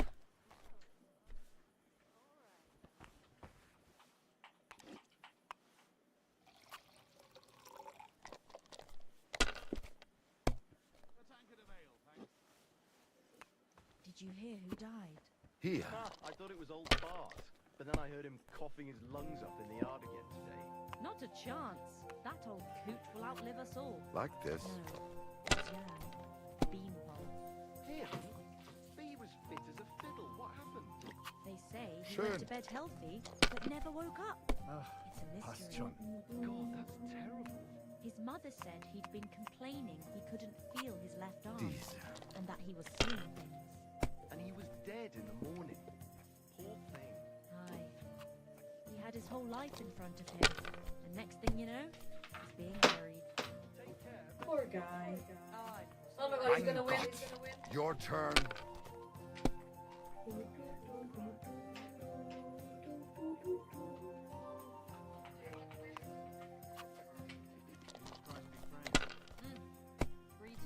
S14: Did you hear who died?
S17: Here.
S6: I thought it was old Bart, but then I heard him coughing his lungs up in the yard again today.
S14: Not a chance. That old coot will outlive us all.
S17: Like this.
S14: No, it was Jan. Beanpole.
S6: Here, he was fit as a fiddle. What happened?
S14: They say he
S17: Schön.
S14: went to bed healthy, but never woke up. It's a
S16: Passt
S14: mystery.
S16: schon.
S6: God, that's terrible.
S14: His mother said he'd been complaining he couldn't feel his left arm,
S17: Diese.
S14: and that he was seeing things.
S6: And he was dead in the morning. Poor thing.
S14: Aye. He had his whole life in front of him, and next thing you know, he's being buried.
S1: Poor guy. Oh my god, he's gonna win.
S17: Gott.
S1: He's gonna win.
S17: Your turn.
S4: Greetings.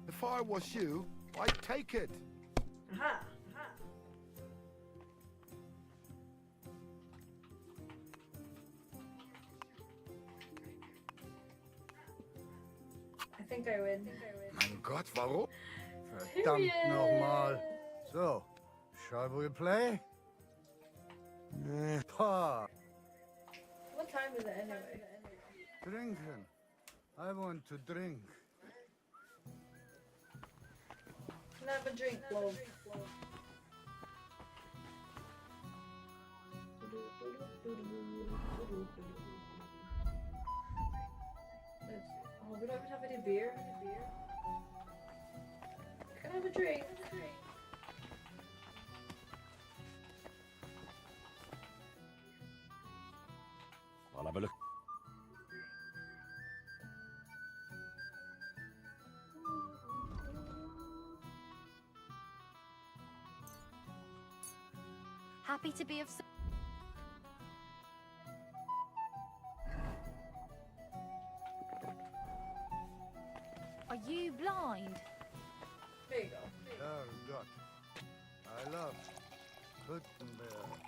S17: If I was you, I'd take it.
S1: Aha. I think I win.
S17: Mein Gott, warum?
S16: Verdammt nochmal. So, shall we play? Pa.
S1: What time is it anyway?
S16: Drinken. I want to drink.
S1: Can I have a drink, love? Oh, we don't even have any beer. Can I have a drink?
S3: I'll have a look.
S4: Happy to be of service.
S16: love. Gutenberg.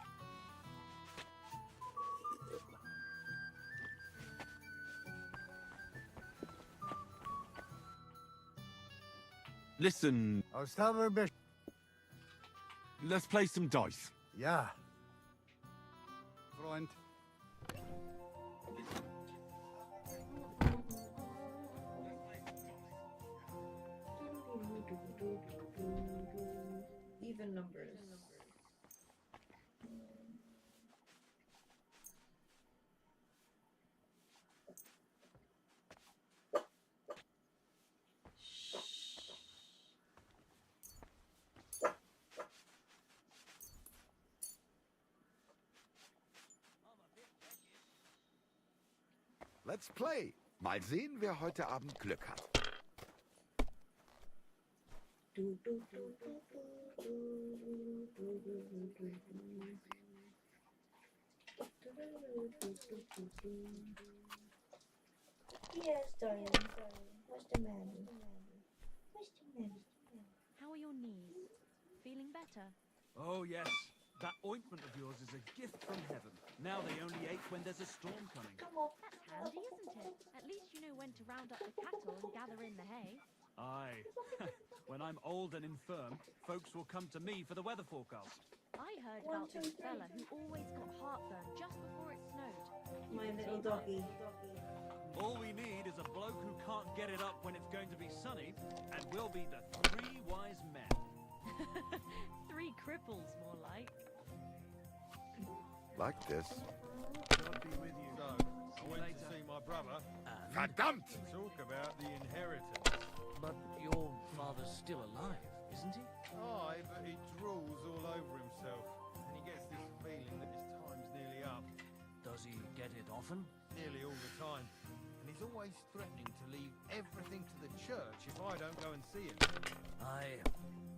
S3: Listen,
S16: Austaberbisch.
S3: let's play some dice.
S16: Ja. Freund.
S1: Even numbers.
S17: Let's play. Mal sehen, wer heute Abend Glück hat.
S18: Yes, darling. What's the matter? What's the matter?
S14: How are your knees? Feeling better?
S11: Oh, yes. That ointment of yours is a gift from heaven. Now they only ache when there's a storm coming.
S18: Come on.
S14: That's handy, isn't it? At least you know when to round up the cattle and gather in the hay.
S11: Aye. When I'm old and infirm, folks will come to me for the weather forecast.
S14: I heard about this fella who always got heartburn just before it snowed.
S1: My little doggy.
S11: All we need is a bloke who can't get it up when it's going to be sunny, and we'll be the three wise men.
S14: 3 cripples, more like.
S17: Like this.
S19: God be with you. So, I went to see my brother.
S17: Verdammt!
S19: To talk about the inheritance.
S8: But your father's still alive, isn't he?
S19: Aye, but he drools all over himself. And he gets this feeling that his time's nearly up.
S8: Does he get it often?
S19: Nearly all the time. And he's always threatening to leave everything to the church if I don't go and see him.
S8: Aye.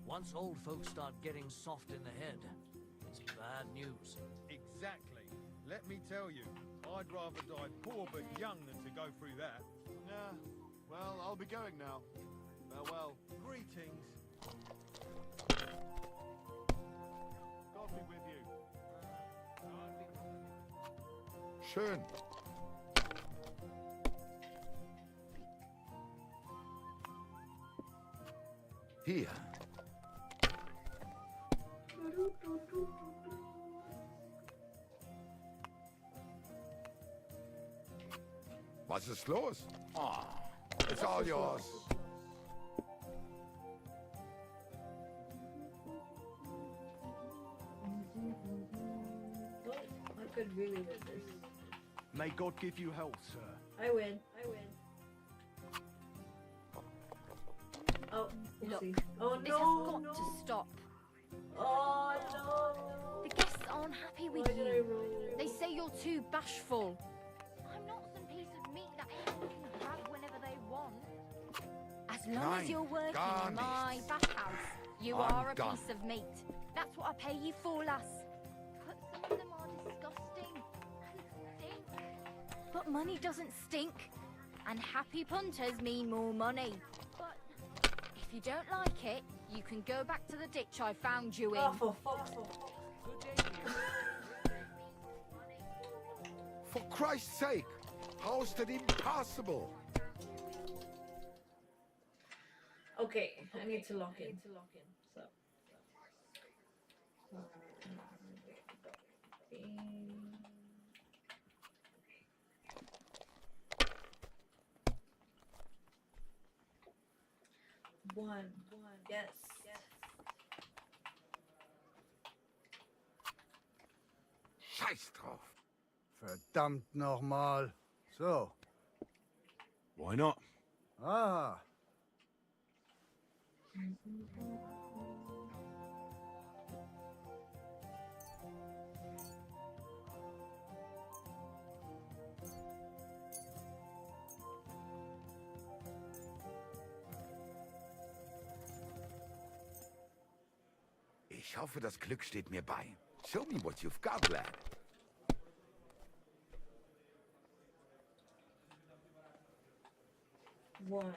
S8: Once old folks start getting soft in the head, it's bad news.
S19: Exactly. Let me tell you, I'd rather die poor but young than to go through that.
S6: Yeah, well, I'll be going now. Farewell.
S19: Greetings. God be with you.
S17: Schön. Hier. Was ist los? Oh, it's all yours.
S1: I could really win this.
S6: May God give you health, sir.
S1: I win. Oh,
S4: Look,
S1: oh
S4: this
S1: no,
S4: has got to stop.
S1: Oh no.
S4: The guests aren't happy with
S1: Why did I
S4: you.
S1: roll?
S4: They say you're too bashful. I'm not some piece of meat that anyone can grab whenever they want. As long as
S17: Nein,
S4: you're working
S17: gar
S4: in my
S17: nichts.
S4: back house, you
S17: I'm
S4: are a
S17: done.
S4: piece of meat. That's what I pay you for, lass. But some of them are disgusting and stink. But money doesn't stink. And happy punters mean more money. But if you don't like it, you can go back to the ditch I found you in.
S1: Oh, for fuck's sake.
S17: For Christ's sake, how is that even possible?
S1: Okay, I need to lock in. So. One. Yes.
S17: Scheiß drauf.
S16: Verdammt nochmal. So.
S3: Why not?
S16: Ah.
S17: Ich hoffe, das Glück steht mir bei. Show me what you've got, lad.
S1: One.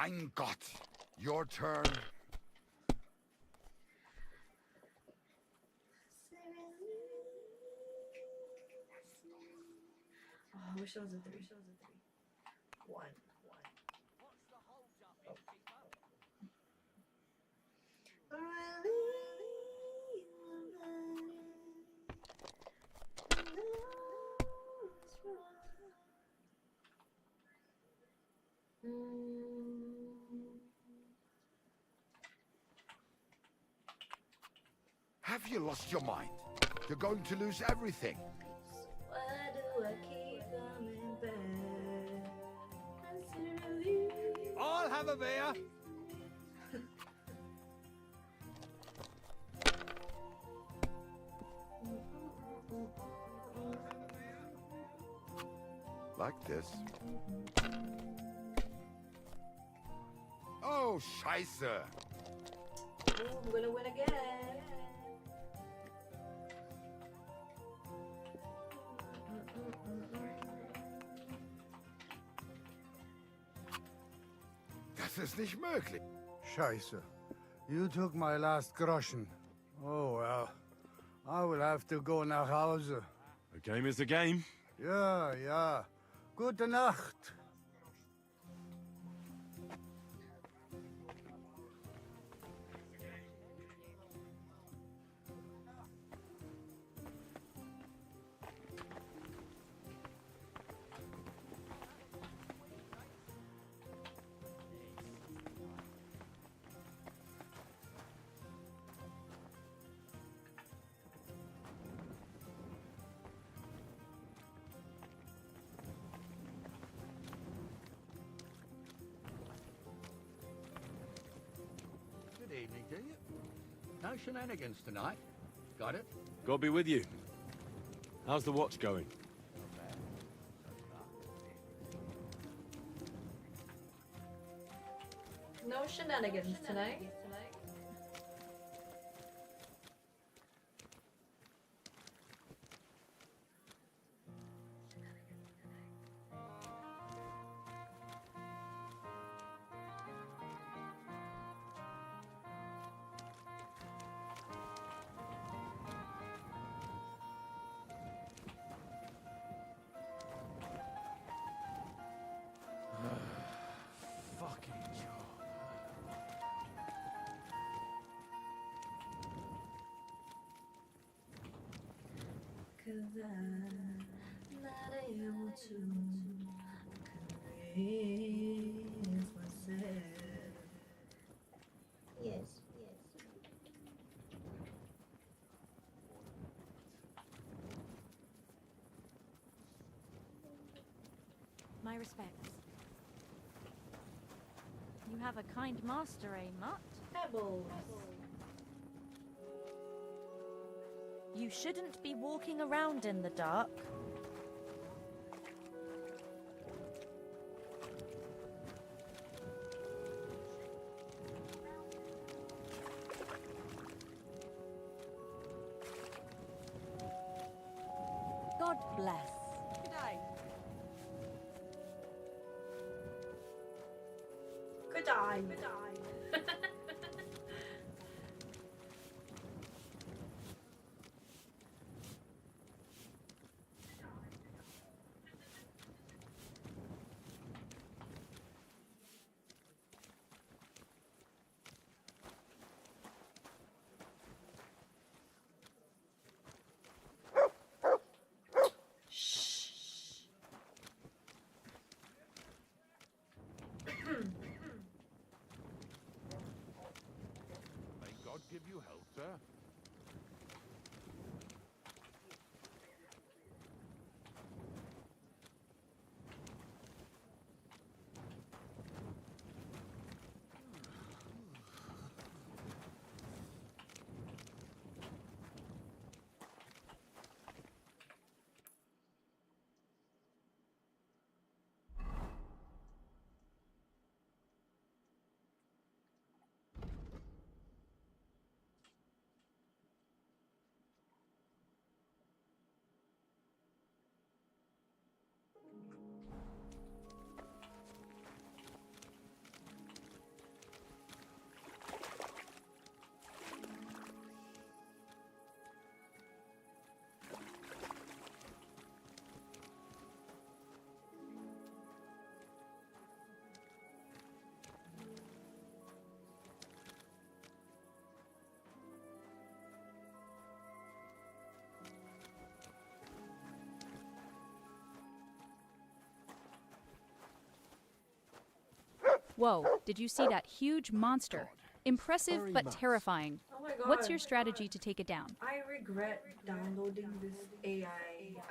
S17: Mein Gott. Your turn.
S1: Oh, I wish I was a 3. One.
S17: Have you lost your mind? You're going to lose everything.
S1: Why do I keep coming back? Consider you.
S19: I'll have a beer.
S17: Like this. Oh, Scheiße.
S1: Ooh, I'm gonna win again.
S17: Das ist nicht möglich.
S16: Scheiße. You took my last groschen. Oh, well. I will have to go nach Hause.
S3: A game is a game.
S16: Ja, ja. Gute Nacht.
S19: Good evening to you. No shenanigans tonight. Got it?
S3: God be with you. How's the watch going?
S1: No shenanigans tonight.
S19: Fucking job.
S1: Cause I'm not able to convince myself.
S18: Yes.
S14: My respects. You have a kind master, eh, Mutt?
S1: Pebbles.
S14: You shouldn't be walking around in the dark. God bless.
S10: Good day.
S1: Good eye.
S19: May God give you health, sir.
S20: Whoa, did you see that huge monster? Impressive
S21: Very
S20: but
S21: much.
S20: terrifying.
S21: Oh my God.
S20: What's your strategy to take it down?
S21: I regret downloading this AI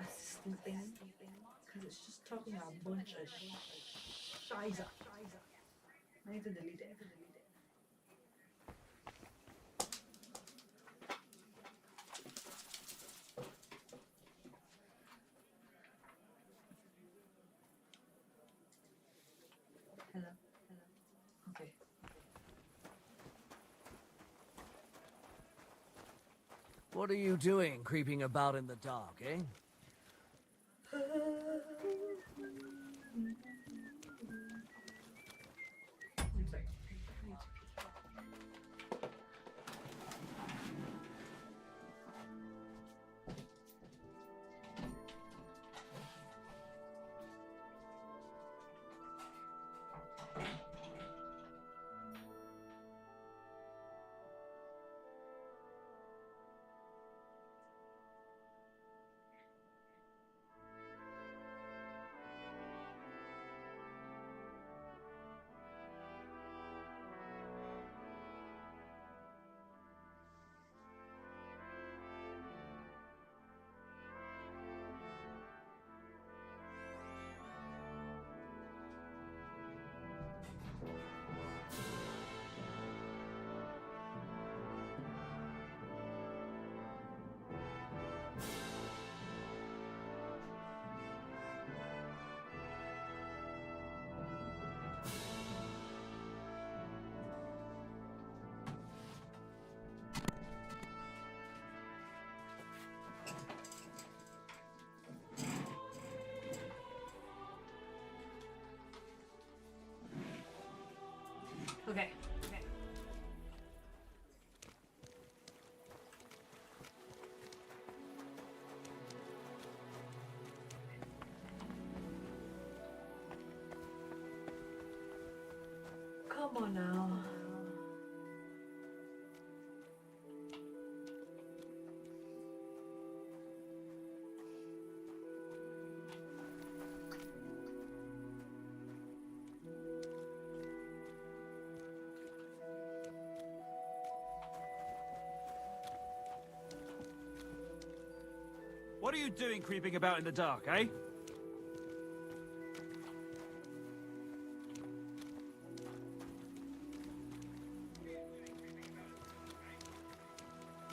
S21: assistant thing because it's just talking a bunch of shiza. I need to delete it. Hello. Okay.
S8: What are you doing, creeping about in the dark, eh?
S21: Okay. Come on now.
S11: What are you doing creeping about in the dark, eh?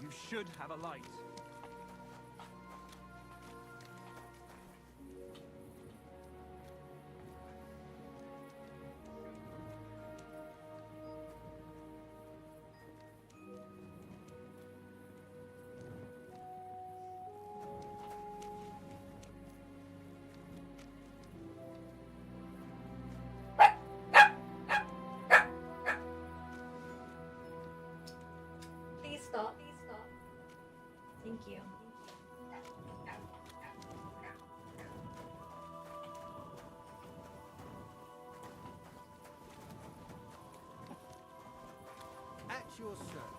S11: You should have a light.
S21: Please stop. Thank you.
S19: At your service.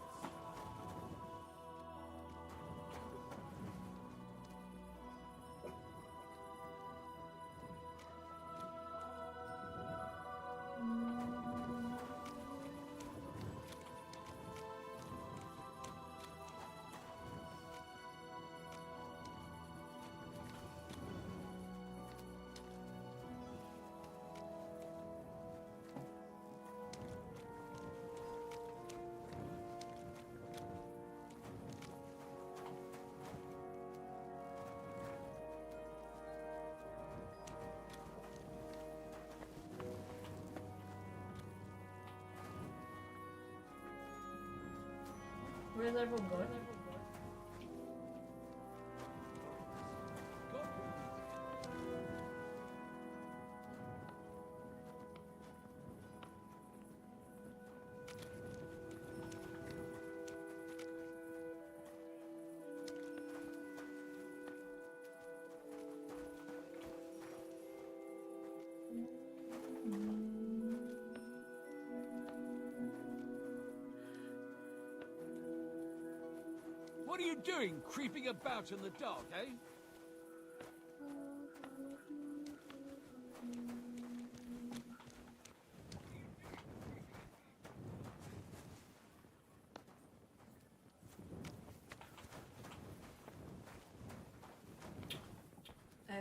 S1: Where's everyone going?
S11: What are you doing creeping about in the dark, eh?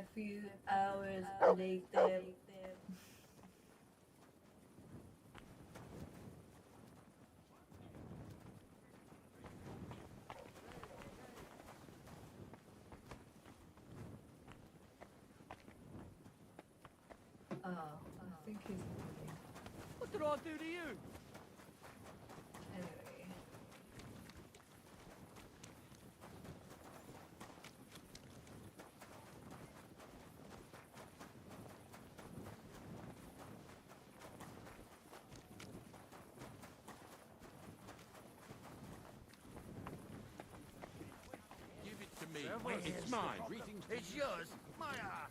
S21: A few hours later. Oh, I think he's moving.
S5: What did I do to you?
S21: Anyway.
S9: Give it to me. It's mine. It's yours. My ass.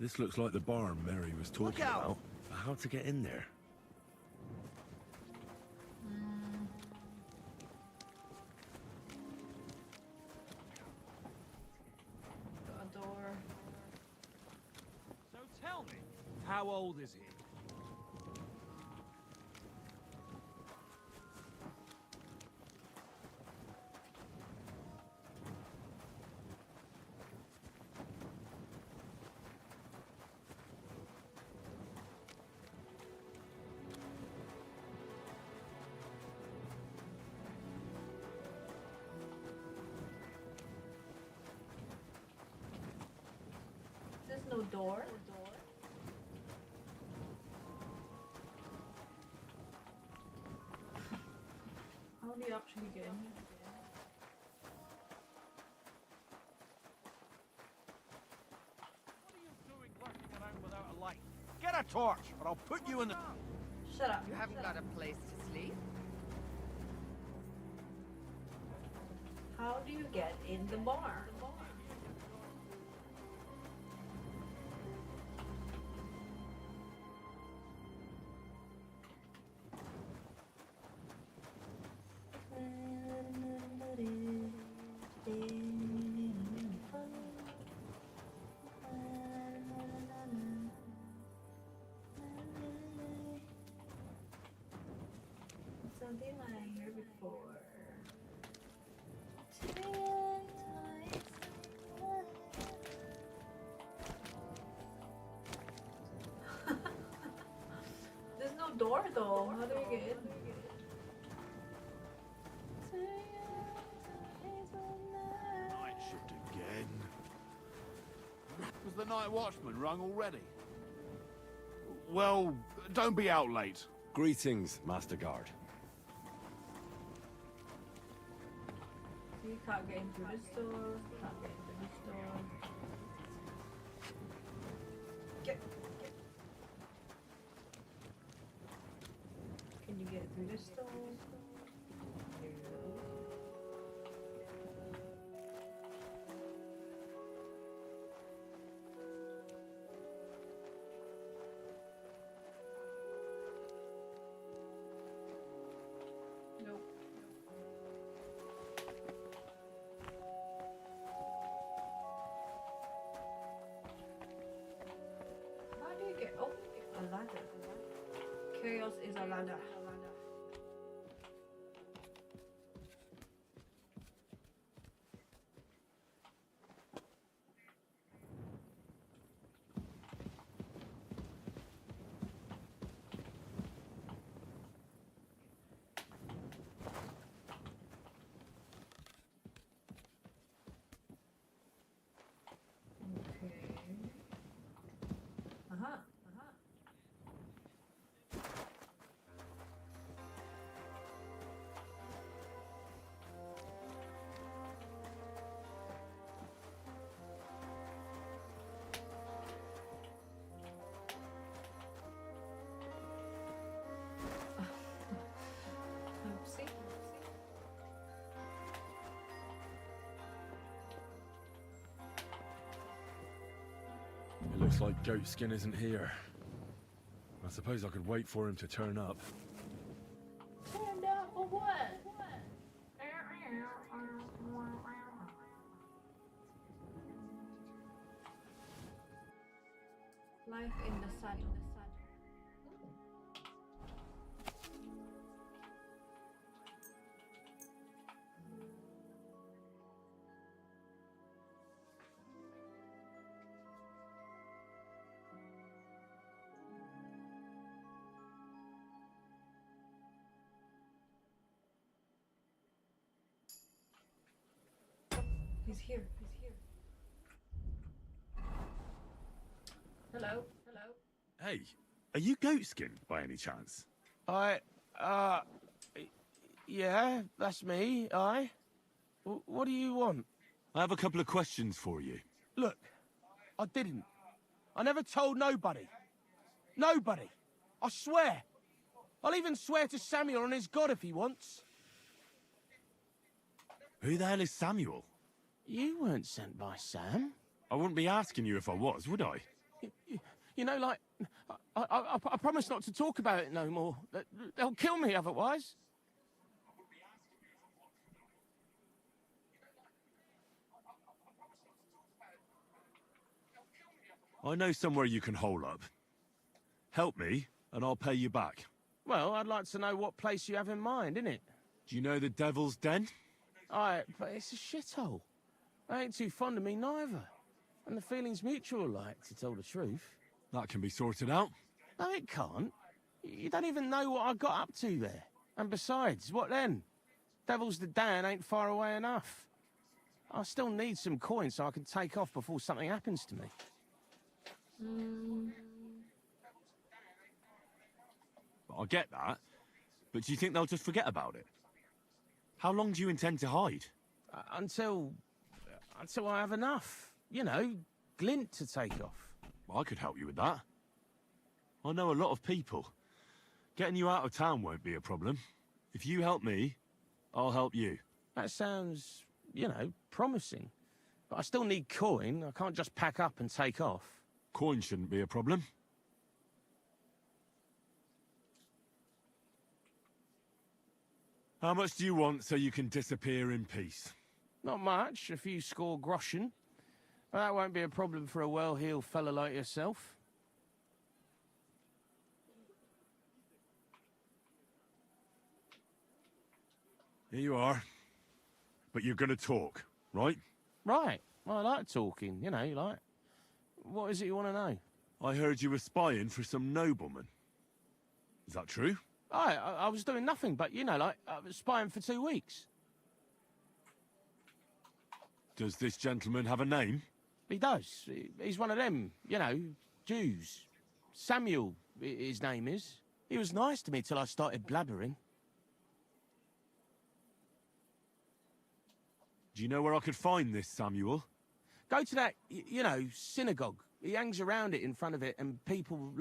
S3: This looks like the barn Mary was talking about. How to get in there?
S21: Got a door.
S11: So tell me, how old is he?
S21: There's no door. How do you actually get in here?
S11: What are you doing lurking around without a light? Get a torch, or I'll put you in the...
S21: Shut up.
S15: You haven't got a place to sleep?
S21: How do you get in the bar? Something I heard before. There's no door though. How do we get in?
S9: Night shift again. Was the night watchman rung already? Well, don't be out late.
S3: Greetings, Master Guard.
S21: You can't get into this door. Can't get into this door. Get. Can you get through this door? Nope. How do you get? Oh, a ladder. Chaos is a ladder. Okay.
S3: Looks like Goatskin isn't here. I suppose I could wait for him to turn up.
S1: Turned up or what?
S21: Life in the saddle. He's here. He's here.
S1: Hello? Hello?
S9: Hey, are you Goatskin by any chance?
S2: Yeah, that's me, What do you want?
S9: I have a couple of questions for you.
S2: Look, I didn't. I never told nobody. Nobody. I swear. I'll even swear to Samuel and his God if he wants.
S9: Who the hell is Samuel?
S2: You weren't sent by Sam.
S9: I wouldn't be asking you if I was, would I?
S2: You know, like, I promise not to talk about it no more. They'll kill me otherwise.
S9: I know somewhere you can hole up. Help me, and I'll pay you back.
S2: Well, I'd like to know what place you have in mind, innit?
S9: Do you know the Devil's Den?
S2: But it's a shithole. They ain't too fond of me neither. And the feeling's mutual, like, to tell the truth.
S9: That can be sorted out.
S2: No, it can't. You don't even know what I got up to there. And besides, what then? Devil's the Den ain't far away enough. I still need some coins so I can take off before something happens to me.
S9: I get that, but do you think they'll just forget about it? How long do you intend to hide?
S2: Until I have enough. You know, glint to take off.
S9: I could help you with that. I know a lot of people. Getting you out of town won't be a problem. If you help me, I'll help you.
S2: That sounds, promising. But I still need coin. I can't just pack up and take off.
S9: Coin shouldn't be a problem. How much do you want so you can disappear in peace?
S2: Not much, a few score groschen. But that won't be a problem for a well-heeled fella like yourself.
S9: Here you are. But you're gonna talk, right?
S2: Right. Well, I like talking, like... What is it you want to know?
S9: I heard you were spying for some nobleman. Is that true?
S2: I was doing nothing but, I was spying for 2 weeks.
S9: Does this gentleman have a name?
S2: He does. He's one of them, Jews. Samuel, his name is. He was nice to me till I started blabbering.
S9: Do you know where I could find this Samuel?
S2: Go to that, synagogue. He hangs around it in front of it, and people,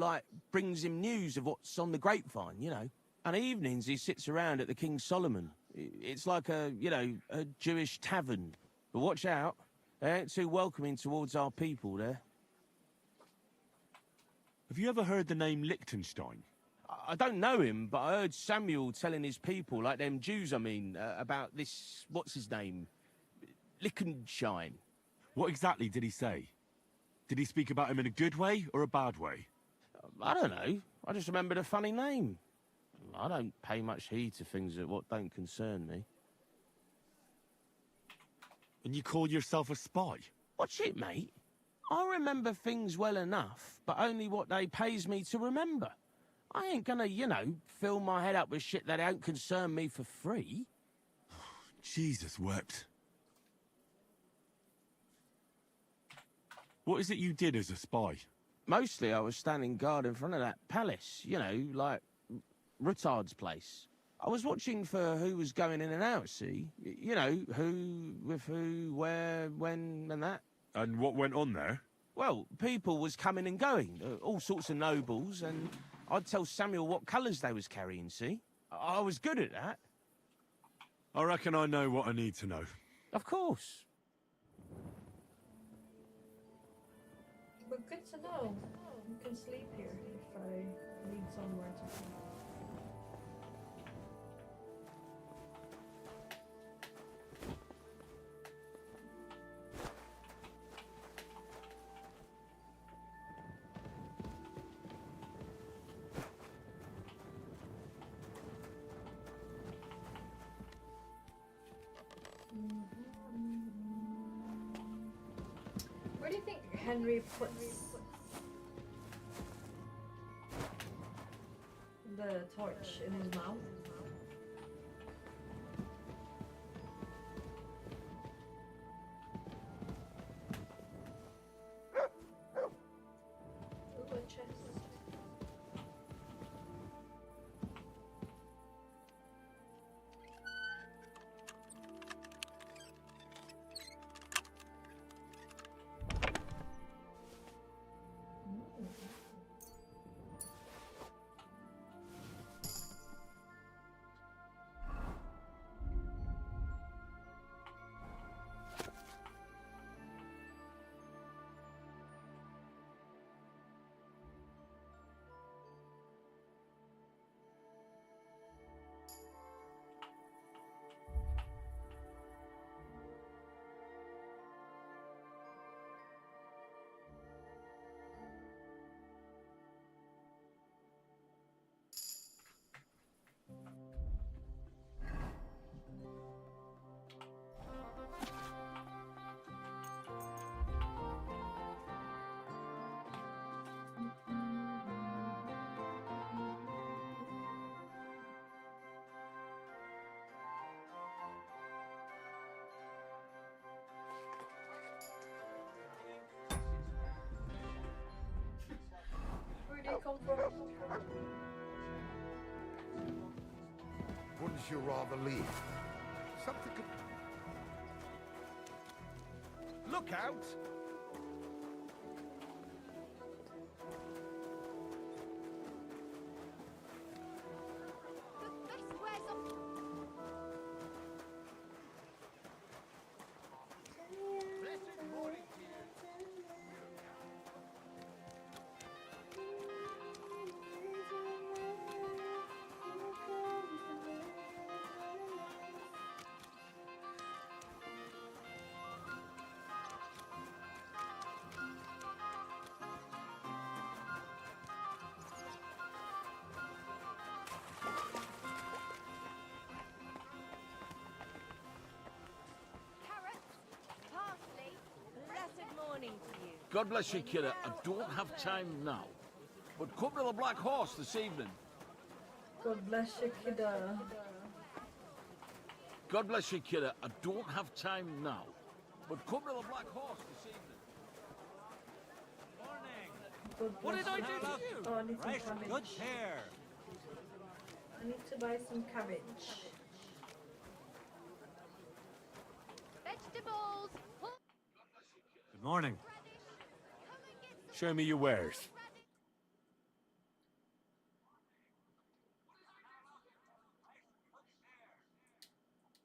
S2: brings him news of what's on the grapevine, And evenings he sits around at the King Solomon. It's like a Jewish tavern. But watch out. They ain't too welcoming towards our people there.
S9: Have you ever heard the name Liechtenstein?
S2: I don't know him, but I heard Samuel telling his people, like them Jews, about this, what's his name? Liechtenstein.
S9: What exactly did he say? Did he speak about him in a good way or a bad way?
S2: I don't know. I just remembered a funny name. I don't pay much heed to things that what don't concern me.
S9: And you call yourself a spy?
S2: Watch it, mate. I remember things well enough, but only what they pays me to remember. I ain't gonna, fill my head up with shit that don't concern me for free.
S9: Jesus wept. What is it you did as a spy?
S2: Mostly I was standing guard in front of that palace, like Rutard's place. I was watching for who was going in and out, see? Who, with who, where, when, and that.
S9: And what went on there?
S2: Well, people was coming and going, all sorts of nobles, and I'd tell Samuel what colours they was carrying, see? I was good at that.
S9: I reckon I know what I need to know.
S2: Of course.
S21: But
S1: Good to know. You can sleep here if I need somewhere to sleep. Where do you think Henry puts the torch? In his mouth? Ooh, a chest. Where do you come from?
S17: Wouldn't you rather leave? Something could...
S19: Look out!
S7: God bless you, kiddo. I don't have time now. But come to the Black Horse this evening.
S1: God bless you, kidda.
S7: God bless you, kiddo. I don't have time now. But come to the Black Horse this evening.
S1: God
S5: What
S1: bless
S5: did I
S1: you.
S5: do to you?
S1: Oh, I need some
S5: Fresh,
S1: cabbage.
S5: good fare.
S1: I need to buy some cabbage.
S4: Vegetables!
S5: Good morning.
S3: Show me your wares.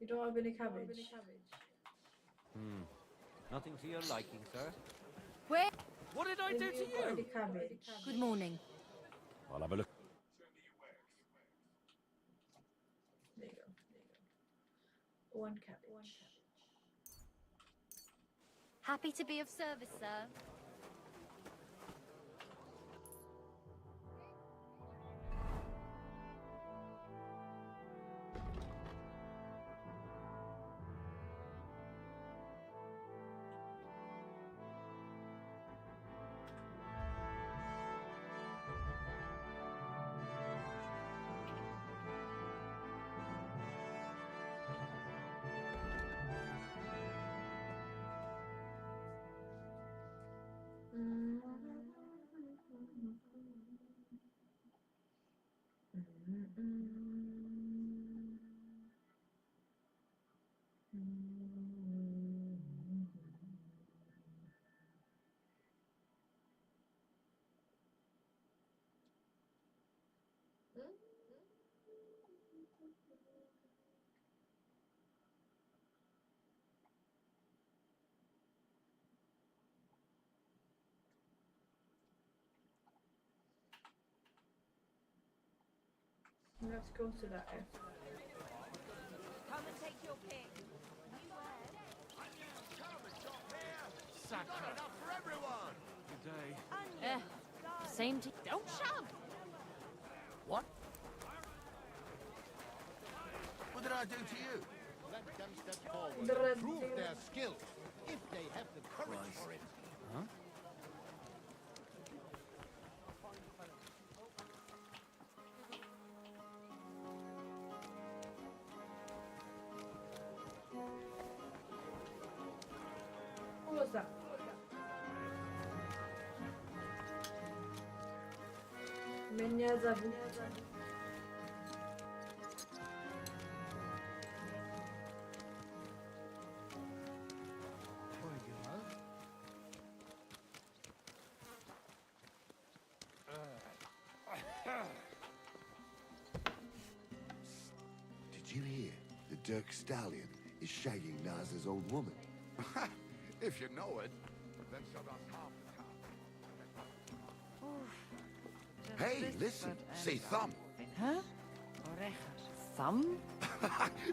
S1: You don't have any cabbage?
S5: Nothing to your liking, sir.
S14: Where?
S5: What did I do to
S1: You've got any
S5: you?
S1: cabbage?
S14: Good morning.
S3: I'll have a look.
S1: There you go. One cabbage.
S4: Happy to be of service, sir.
S1: Let's go to that F.
S14: Come and take your pick.
S17: Not enough for everyone!
S9: Good day.
S14: Eh, same to... Don't shove!
S17: What? What did I do to you?
S19: Let them step forward
S1: The
S19: and prove their skill, if they have the courage for it.
S17: Huh?
S1: What was that? Меня зовут.
S13: Did you hear? The Dirk Stallion is shagging Naza's old woman.
S17: If you know it, then shut us half the time. Hey, listen. Say thumb.
S22: Huh? Thumb?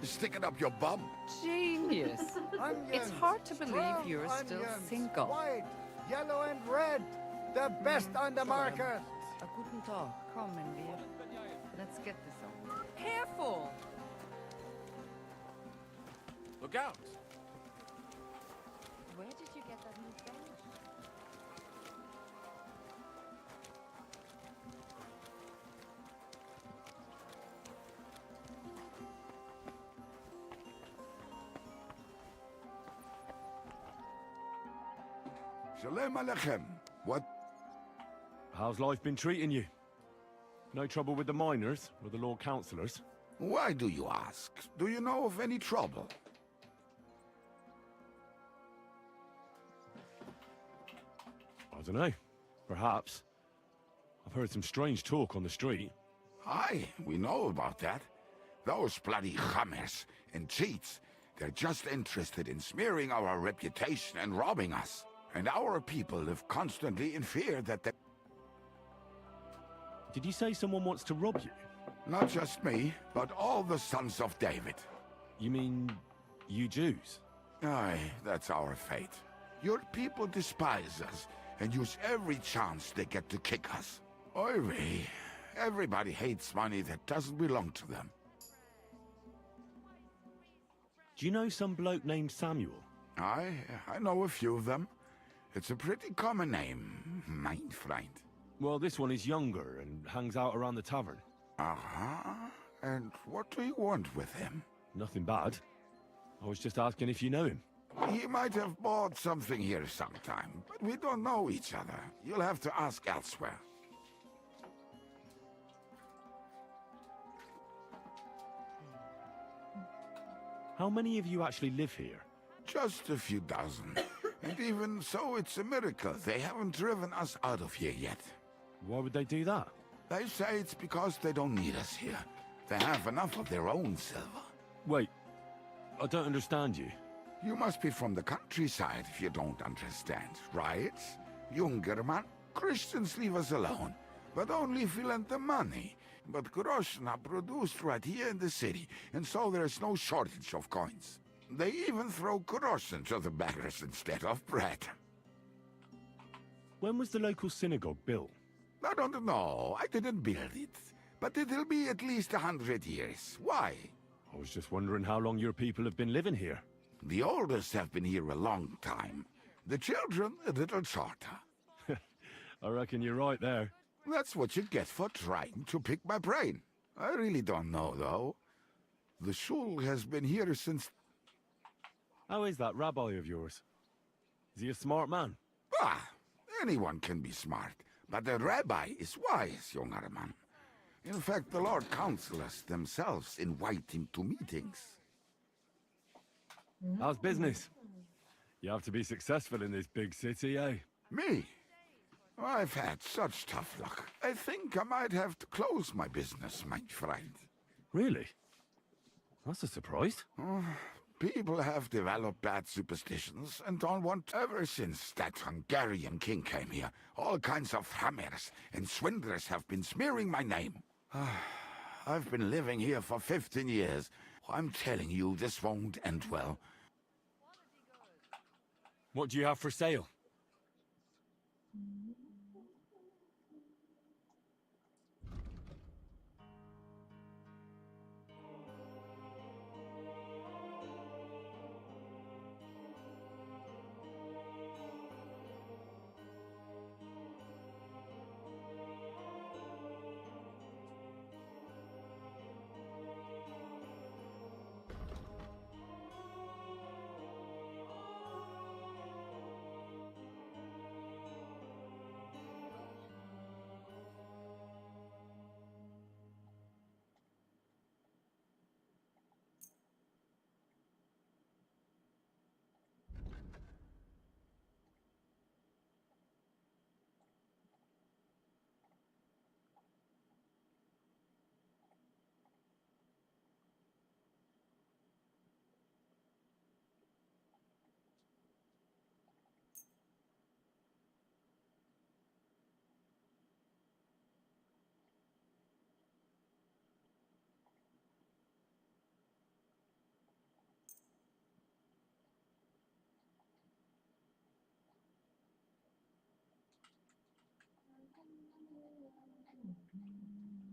S17: Sticking up your bum.
S22: Genius. It's hard to believe you're still single.
S16: White, yellow and red. The best on the market.
S22: A guten Tag. Kommen wir. Let's get this on. Careful!
S7: Look out!
S4: Where did you get that new bench?
S17: Shalom Alechem. What?
S9: How's life been treating you? No trouble with the miners or the Lord Councillors?
S17: Why do you ask? Do you know of any trouble?
S9: I don't know. Perhaps. I've heard some strange talk on the street.
S17: Aye, we know about that. Those bloody hammers and cheats, they're just interested in smearing our reputation and robbing us. And our people live constantly in fear that they...
S9: Did you say someone wants to rob you?
S17: Not just me, but all the sons of David.
S9: You mean you Jews?
S17: Aye, that's our fate. Your people despise us and use every chance they get to kick us. Oy vey. Everybody hates money that doesn't belong to them.
S9: Do you know some bloke named Samuel?
S17: I know a few of them. It's a pretty common name, mein Freund.
S9: Well, this one is younger and hangs out around the tavern.
S17: Uh-huh. And what do you want with him?
S9: Nothing bad. I was just asking if you know him.
S17: He might have bought something here sometime, but we don't know each other. You'll have to ask elsewhere.
S9: How many of you actually live here?
S17: Just a few dozen. And even so, it's a miracle they haven't driven us out of here yet.
S9: Why would they do that?
S17: They say it's because they don't need us here. They have enough of their own silver.
S9: Wait, I don't understand you.
S17: You must be from the countryside if you don't understand, right? Jungerman, Christians leave us alone, but only if we lend them money. But groschen are produced right here in the city, and so there's no shortage of coins. They even throw groschen to the beggars instead of bread.
S9: When was the local synagogue built?
S17: I don't know. I didn't build it. But it'll be at least 100 years. Why?
S9: I was just wondering how long your people have been living here.
S17: The oldest have been here a long time. The children a little shorter.
S9: I reckon you're right there.
S17: That's what you get for trying to pick my brain. I really don't know, though. The shul has been here since...
S9: How is that rabbi of yours? Is he a smart man?
S17: Ah, anyone can be smart. But the rabbi is wise, younger man. In fact, the Lord Councillors themselves invite him to meetings.
S9: How's business? You have to be successful in this big city, eh?
S17: Me? I've had such tough luck. I think I might have to close my business, my friend.
S9: Really? That's a surprise.
S17: People have developed bad superstitions and don't want... Ever since that Hungarian king came here, all kinds of hammers and swindlers have been smearing my name. I've been living here for 15 years. I'm telling you, this won't end well.
S9: What do you have for sale?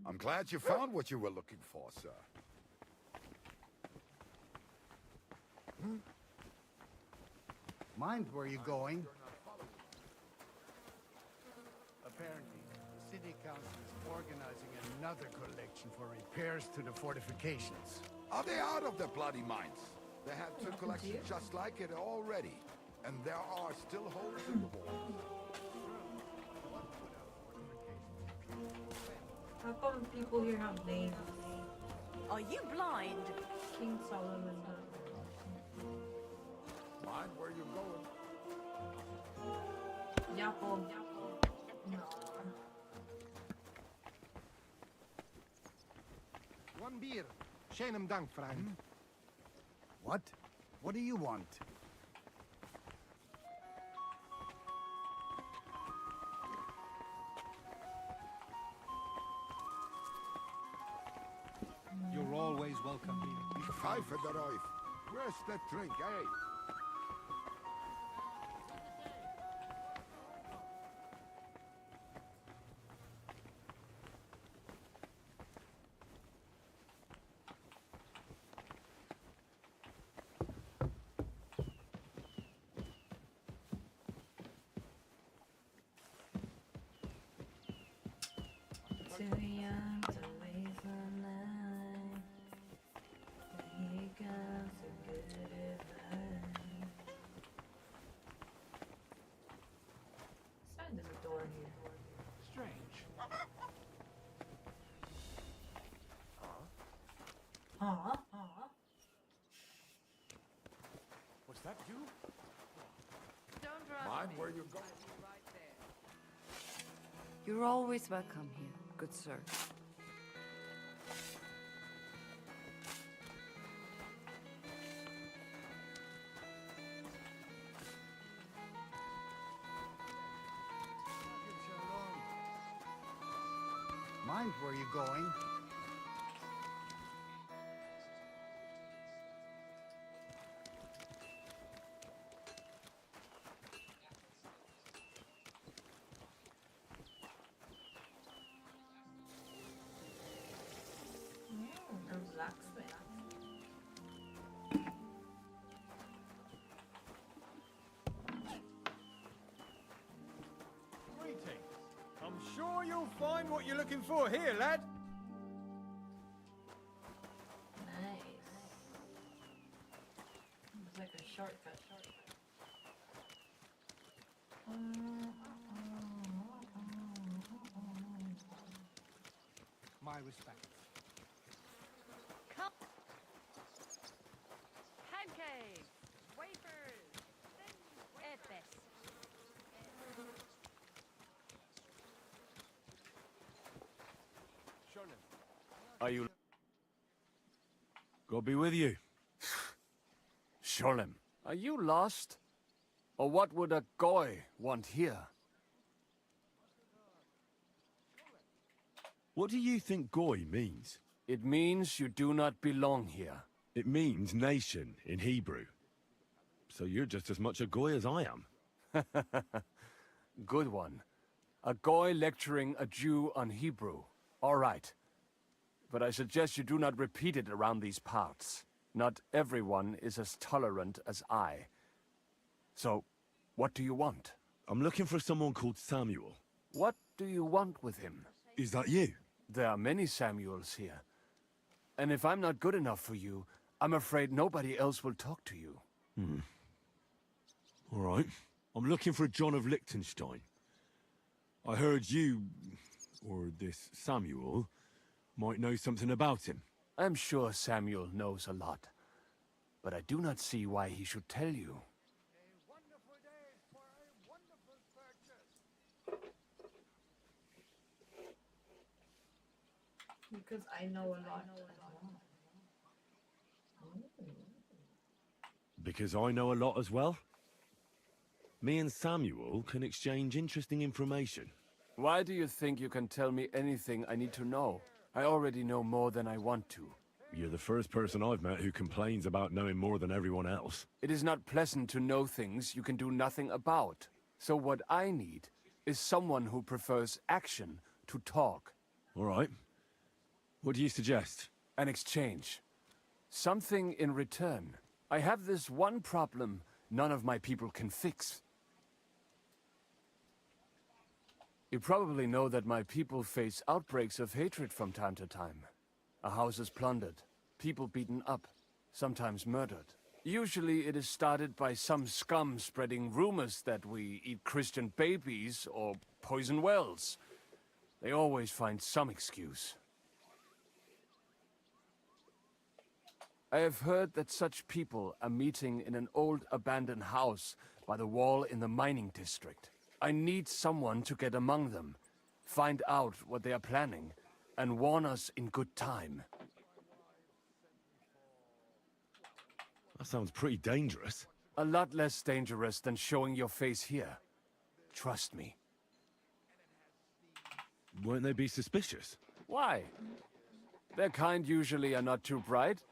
S17: I'm glad you found what you were looking for, sir.
S16: Mind where you're going? Apparently, the city council is organizing another collection for repairs to the fortifications.
S17: Are they out of the bloody mines? They had two collections just like it already. And there are still holes in the walls.
S21: How come people here have names?
S14: Are you blind?
S21: King Solomon.
S17: Mind where you're going?
S21: Jakob. No.
S19: One beer. Schönen Dank, Freund.
S16: What? What do you want?
S19: You're always welcome here.
S17: Pfeife darauf. Where's that drink, eh?
S21: Too young to waste a life. Here comes a good advice. Sign there's a door here.
S19: Strange.
S21: Huh?
S19: Was that you?
S22: Don't rush
S17: Mind
S22: me.
S17: where you're going?
S22: I'll be right there. You're always welcome here, good sir.
S16: Mind where you're going?
S21: A blacksmith.
S19: Greetings. I'm sure you'll find what you're looking for here, lad.
S21: Nice. It's like a shortcut.
S19: My respects.
S22: Come. Pancakes, wafers, epes.
S9: Are you... God be with you.
S6: Sholem, are you lost? Or what would a goy want here?
S9: What do you think goy means?
S6: It means you do not belong here.
S9: It means nation in Hebrew. So you're just as much a goy as I am.
S6: Good one. A goy lecturing a Jew on Hebrew. All right. But I suggest you do not repeat it around these parts. Not everyone is as tolerant as I. So, what do you want?
S9: I'm looking for someone called Samuel.
S6: What do you want with him?
S9: Is that you?
S6: There are many Samuels here. And if I'm not good enough for you, I'm afraid nobody else will talk to you.
S9: All right. I'm looking for John of Liechtenstein. I heard you, or this Samuel, might know something about him.
S6: I'm sure Samuel knows a lot. But I do not see why he should tell you.
S1: Because I know a lot.
S9: Because I know a lot as well? Me and Samuel can exchange interesting information.
S6: Why do you think you can tell me anything I need to know? I already know more than I want to.
S9: You're the first person I've met who complains about knowing more than everyone else.
S6: It is not pleasant to know things you can do nothing about. So what I need is someone who prefers action to talk.
S9: All right. What do you suggest?
S6: An exchange. Something in return. I have this one problem none of my people can fix. You probably know that my people face outbreaks of hatred from time to time. A house is plundered, people beaten up, sometimes murdered. Usually it is started by some scum spreading rumors that we eat Christian babies or poison wells. They always find some excuse. I have heard that such people are meeting in an old abandoned house by the wall in the mining district. I need someone to get among them, find out what they are planning, and warn us in good time.
S9: That sounds pretty dangerous.
S6: A lot less dangerous than showing your face here. Trust me.
S9: Won't they be suspicious?
S6: Why? Their kind usually are not too bright.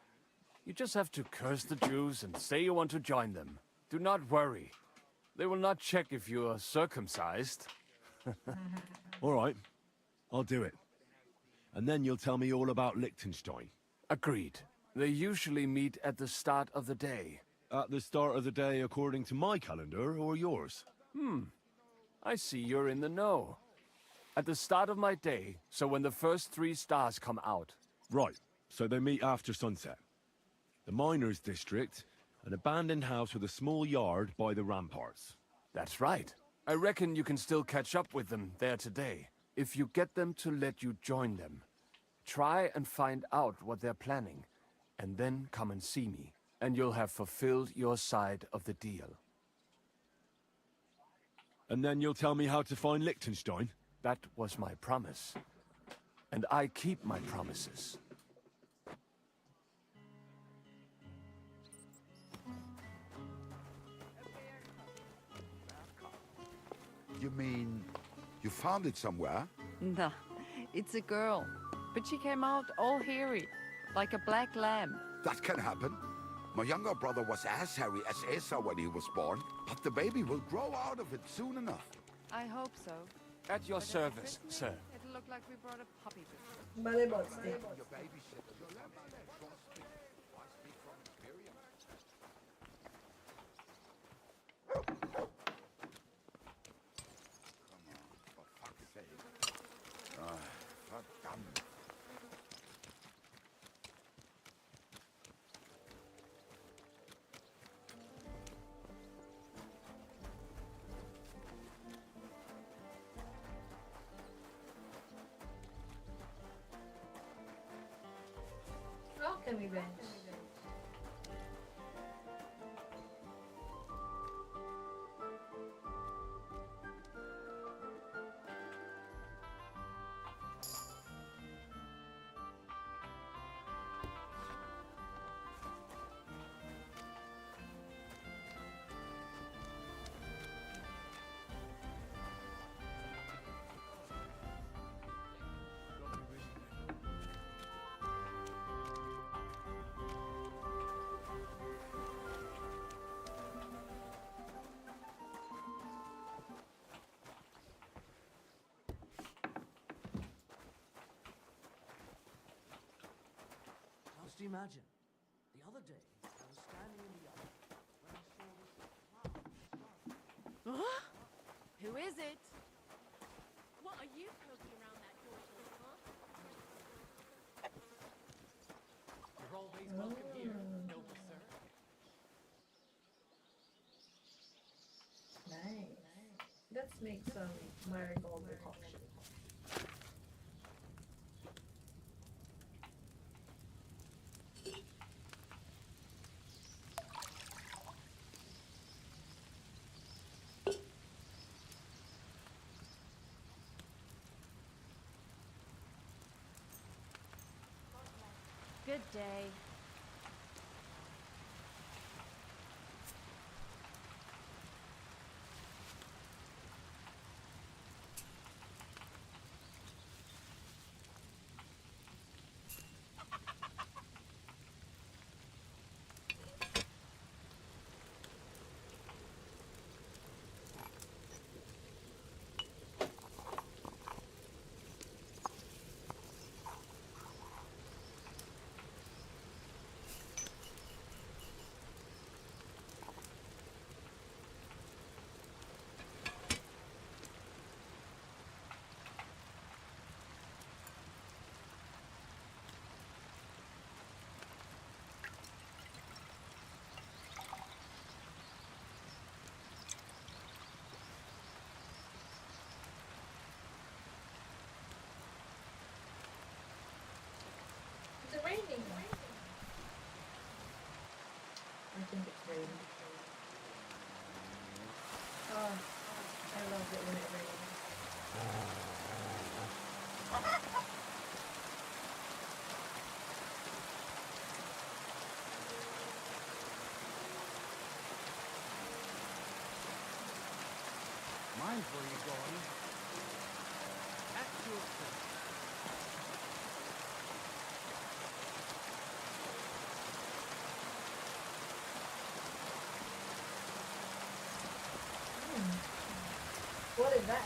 S6: You just have to curse the Jews and say you want to join them. Do not worry. They will not check if you are circumcised.
S9: All right. I'll do it. And then you'll tell me all about Liechtenstein.
S6: Agreed. They usually meet at the start of the day.
S9: At the start of the day according to my calendar, or yours?
S6: I see you're in the know. At the start of my day, so when the first 3 stars come out.
S9: Right. So they meet after sunset. The miners' district, an abandoned house with a small yard by the ramparts.
S6: That's right. I reckon you can still catch up with them there today, if you get them to let you join them. Try and find out what they're planning, and then come and see me, and you'll have fulfilled your side of the deal.
S9: And then you'll tell me how to find Liechtenstein?
S6: That was my promise. And I keep my promises.
S13: You mean you found it somewhere?
S22: Nah, it's a girl. But she came out all hairy, like a black lamb.
S13: That can happen. My younger brother was as hairy as Esau when he was born, but the baby will grow out of it soon enough.
S22: I hope so.
S6: At your service, sir.
S22: It'll look like we brought a puppy with us.
S1: Vagabonds, stick. Alchemy bench.
S8: imagine. The other day, I was standing in the yard when I saw this cloud.
S22: Who is it?
S12: What are you poking around that door for?
S18: You're always welcome here, noble sir.
S1: Nice. Let's make some marigold decoction.
S14: Good day.
S1: Is it raining? I think it's raining. Oh, I love it when it rains.
S19: Mind where you're going. At your service.
S1: What is that?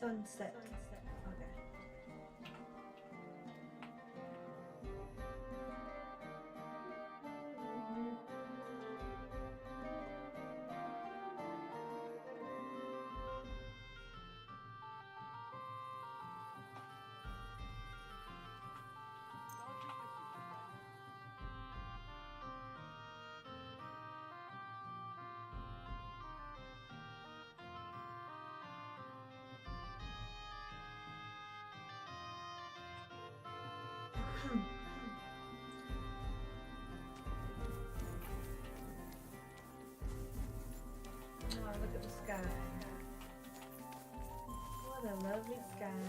S1: Sunset. Okay. Oh, look at the sky. What a lovely sky.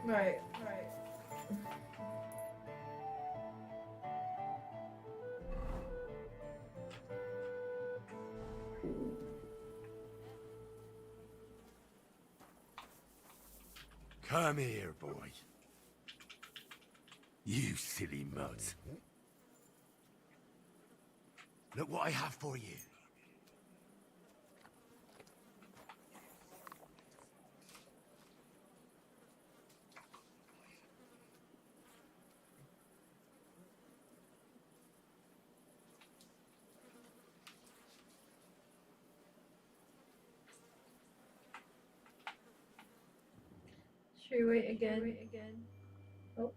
S1: Right.
S3: Come here, boy. You silly muds. Look what I have for you.
S1: Should we wait again? Oh.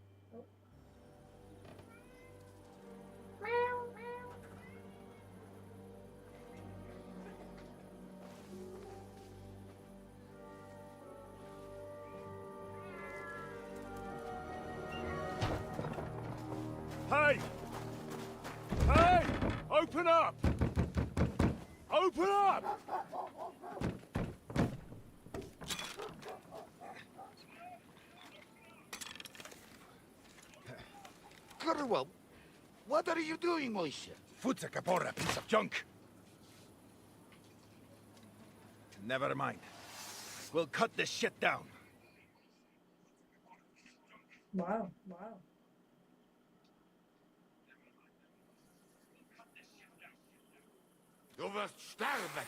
S3: Hey! Hey! Open up! Open up!
S17: Gurwell, what are you doing, Moishe?
S19: Futsa Kapora, piece of junk. Never mind. We'll cut this shit down.
S1: Wow.
S17: Du wirst sterben!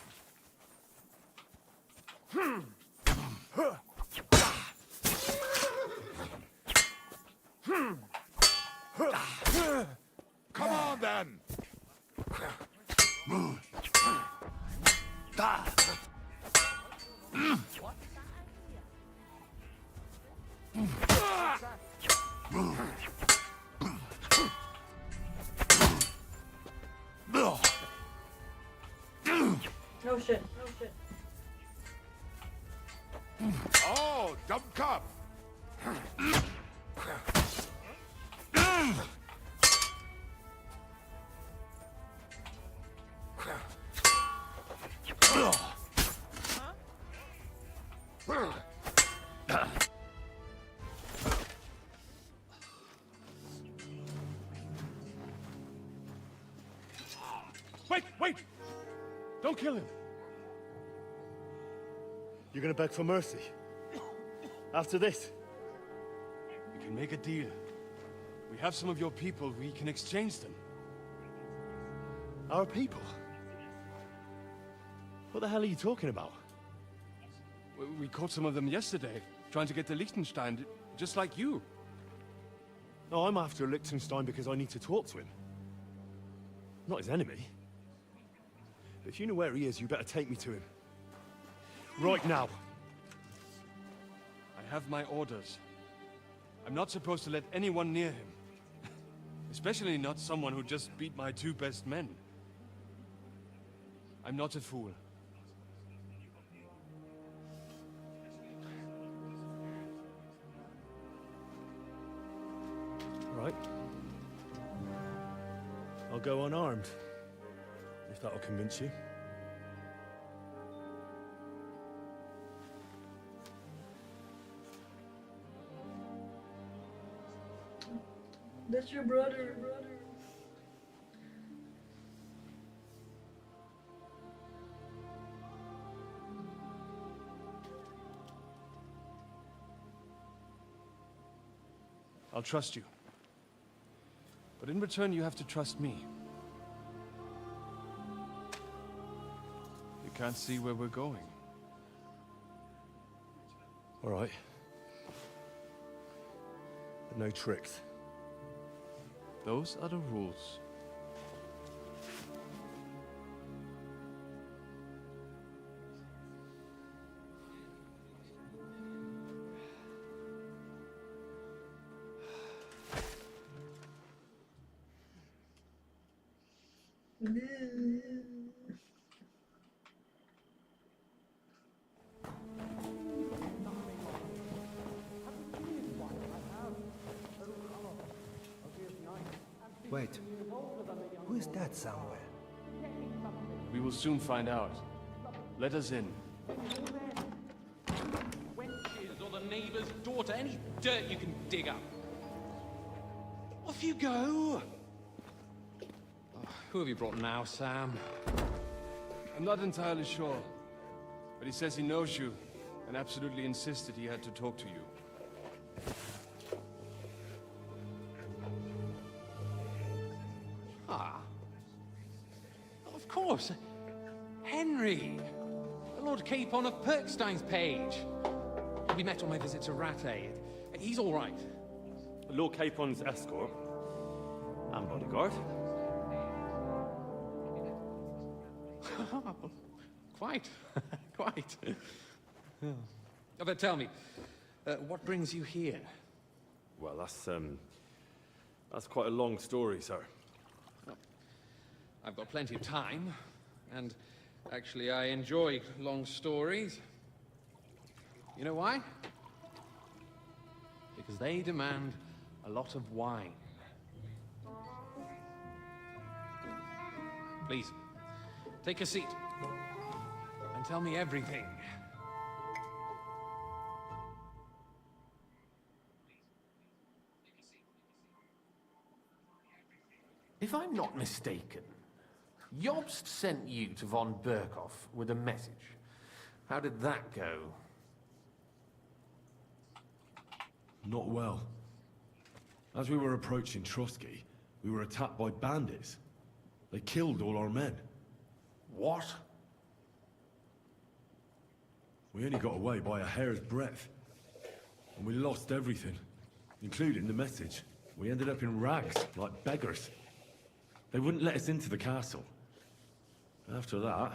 S17: Come on, then!
S1: Oh shit.
S17: Oh, dumb cop!
S3: Wait! Don't kill him! You're gonna beg for mercy. After this.
S6: We can make a deal. We have some of your people, we can exchange them.
S3: Our people? What the hell are you talking about?
S6: We caught some of them yesterday, trying to get to Liechtenstein, just like you.
S3: No, I'm after Liechtenstein because I need to talk to him. Not his enemy. But if you know where he is, you better take me to him. Right now.
S6: I have my orders. I'm not supposed to let anyone near him. Especially not someone who just beat my 2 best men. I'm not a fool.
S3: Right. I'll go unarmed. If that'll convince you.
S1: That's your brother.
S6: I'll trust you. But in return, you have to trust me. You can't see where we're going.
S3: All right. But no tricks.
S6: Those are the rules.
S10: Wait, who is that somewhere?
S6: We will soon find out. Let us in.
S20: Wenches or the
S18: neighbor's daughter, any dirt you can dig up. Off you go! Oh, who have you brought now, Sam?
S6: I'm not entirely sure, but he says he knows you and absolutely insisted he had to talk to you.
S18: Ah. Of course. Henry. Lord Capon of Perkstein's page. We met on my visit to Rattay. He's all right.
S9: Lord Capon's escort and bodyguard.
S18: Quite. Quite. But tell me, what brings you here?
S9: Well, that's quite a long story, sir.
S18: Well, I've got plenty of time, and actually I enjoy long stories. You know why? Because they demand a lot of wine. Please, take a seat and tell me everything.
S11: If I'm not mistaken, Jobst sent you to von Berkhoff with a message. How did that go?
S3: Not well. As we were approaching Trotsky, we were attacked by bandits. They killed all our men.
S11: What?
S3: We only got away by a hair's breadth. And we lost everything, including the message. We ended up in rags, like beggars. They wouldn't let us into the castle. After that,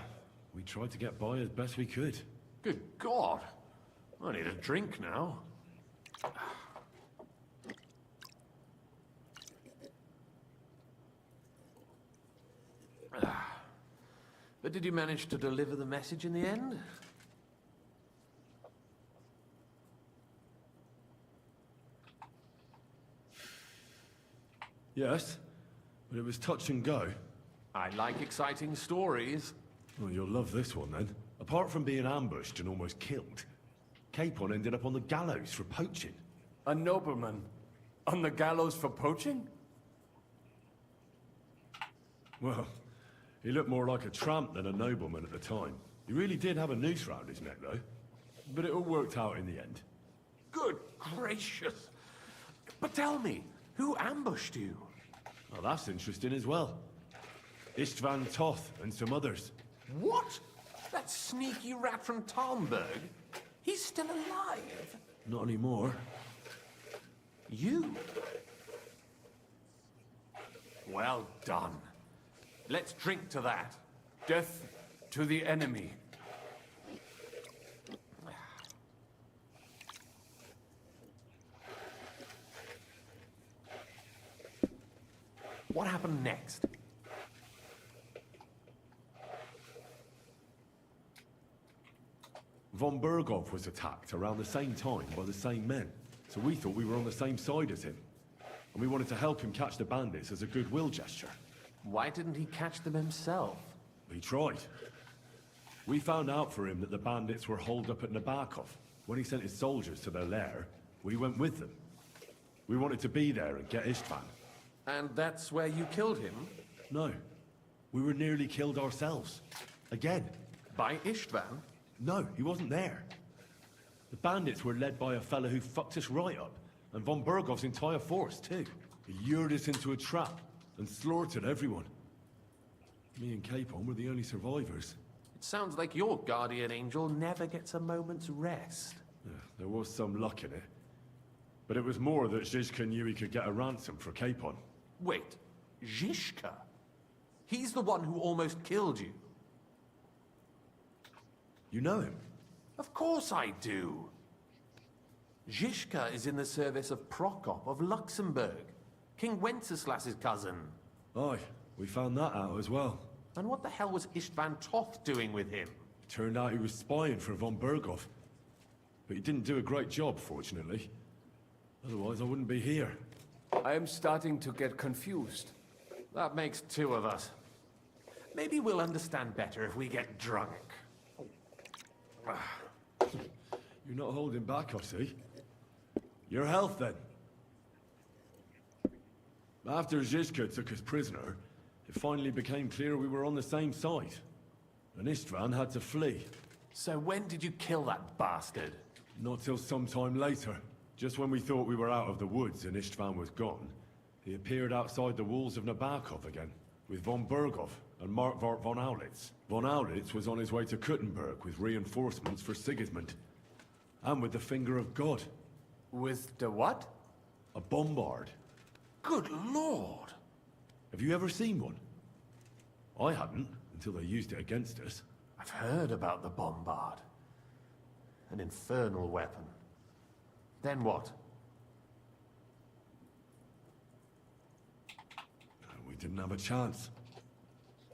S3: we tried to get by as best we could.
S11: Good God! I need a drink now. But did you manage to deliver the message in the end?
S3: Yes, but it was touch and go.
S11: I like exciting stories.
S3: Well, you'll love this one then. Apart from being ambushed and almost killed, Capon ended up on the gallows for poaching.
S6: A nobleman on the gallows for poaching?
S3: Well, he looked more like a tramp than a nobleman at the time. He really did have a noose round his neck, though. But it all worked out in the end.
S11: Good gracious! But tell me, who ambushed you?
S3: Well, that's interesting as well. Istvan Toth and some others.
S11: What? That sneaky rat from Talmberg? He's still alive?
S3: Not anymore.
S11: You? Well done. Let's drink to that.
S6: Death to the enemy.
S11: What happened next?
S3: Von Berghoff was attacked around the same time by the same men, so we thought we were on the same side as him. And we wanted to help him catch the bandits as a goodwill gesture.
S11: Why didn't he catch them himself?
S3: He tried. We found out for him that the bandits were holed up at Nabokov. When he sent his soldiers to their lair, we went with them. We wanted to be there and get Istvan.
S11: And that's where you killed him?
S3: No. We were nearly killed ourselves. Again.
S11: By Istvan?
S3: No, he wasn't there. The bandits were led by a fella who fucked us right up, and von Berghoff's entire force, too. He lured us into a trap and slaughtered everyone. Me and Capon were the only survivors.
S11: It sounds like your guardian angel never gets a moment's rest.
S3: Yeah, there was some luck in it. But it was more that Zizka knew he could get a ransom for Capon.
S11: Wait, Zizka? He's the one who almost killed you.
S3: You know him?
S11: Of course I do. Zizka is in the service of Prokop of Luxembourg, King Wenceslas's cousin.
S3: Aye, we found that out as well.
S11: And what the hell was Istvan Toth doing with him?
S3: Turned out he was spying for von Berghoff. But he didn't do a great job, fortunately. Otherwise, I wouldn't be here.
S6: I am starting to get confused.
S11: That makes two of us. Maybe we'll understand better if we get drunk.
S3: You're not holding back, I see. Your health, then. After Zizka took us prisoner, it finally became clear we were on the same side. And Istvan had to flee.
S11: So when did you kill that bastard?
S3: Not till some time later. Just when we thought we were out of the woods and Istvan was gone, he appeared outside the walls of Nabokov again, with von Berghoff and Markvart von Aulitz. Von Aulitz was on his way to Kuttenberg with reinforcements for Sigismund. And with the finger of God.
S11: With the what?
S3: A bombard.
S11: Good lord!
S3: Have you ever seen one? I hadn't, until they used it against us.
S11: I've heard about the bombard. An infernal weapon. Then what?
S3: We didn't have a chance.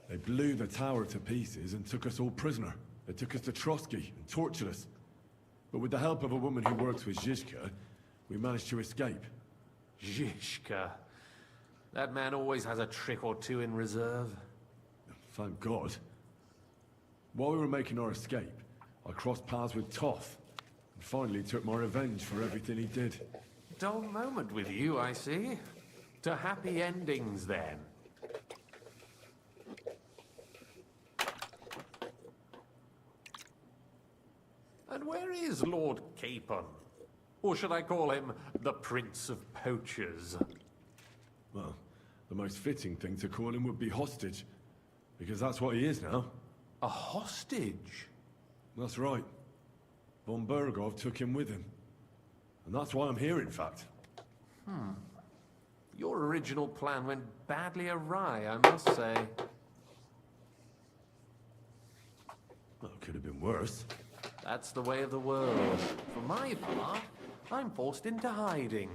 S3: They blew the tower to pieces and took us all prisoner. They took us to Trotsky and tortured us. But with the help of a woman who works with Zizka, we managed to escape.
S11: Zizka. That man always has a trick or two in reserve.
S3: Thank God. While we were making our escape, I crossed paths with Toth, and finally took my revenge for everything he did.
S11: Dull moment with you, I see. To happy endings, then. And where is Lord Capon? Or should I call him the Prince of Poachers?
S3: Well, the most fitting thing to call him would be hostage, because that's what he is now.
S11: A hostage?
S3: That's right. Von Berghoff took him with him. And that's why I'm here, in fact.
S11: Your original plan went badly awry, I must say.
S3: Well, it could have been worse.
S11: That's the way of the world. For my part, I'm forced into hiding,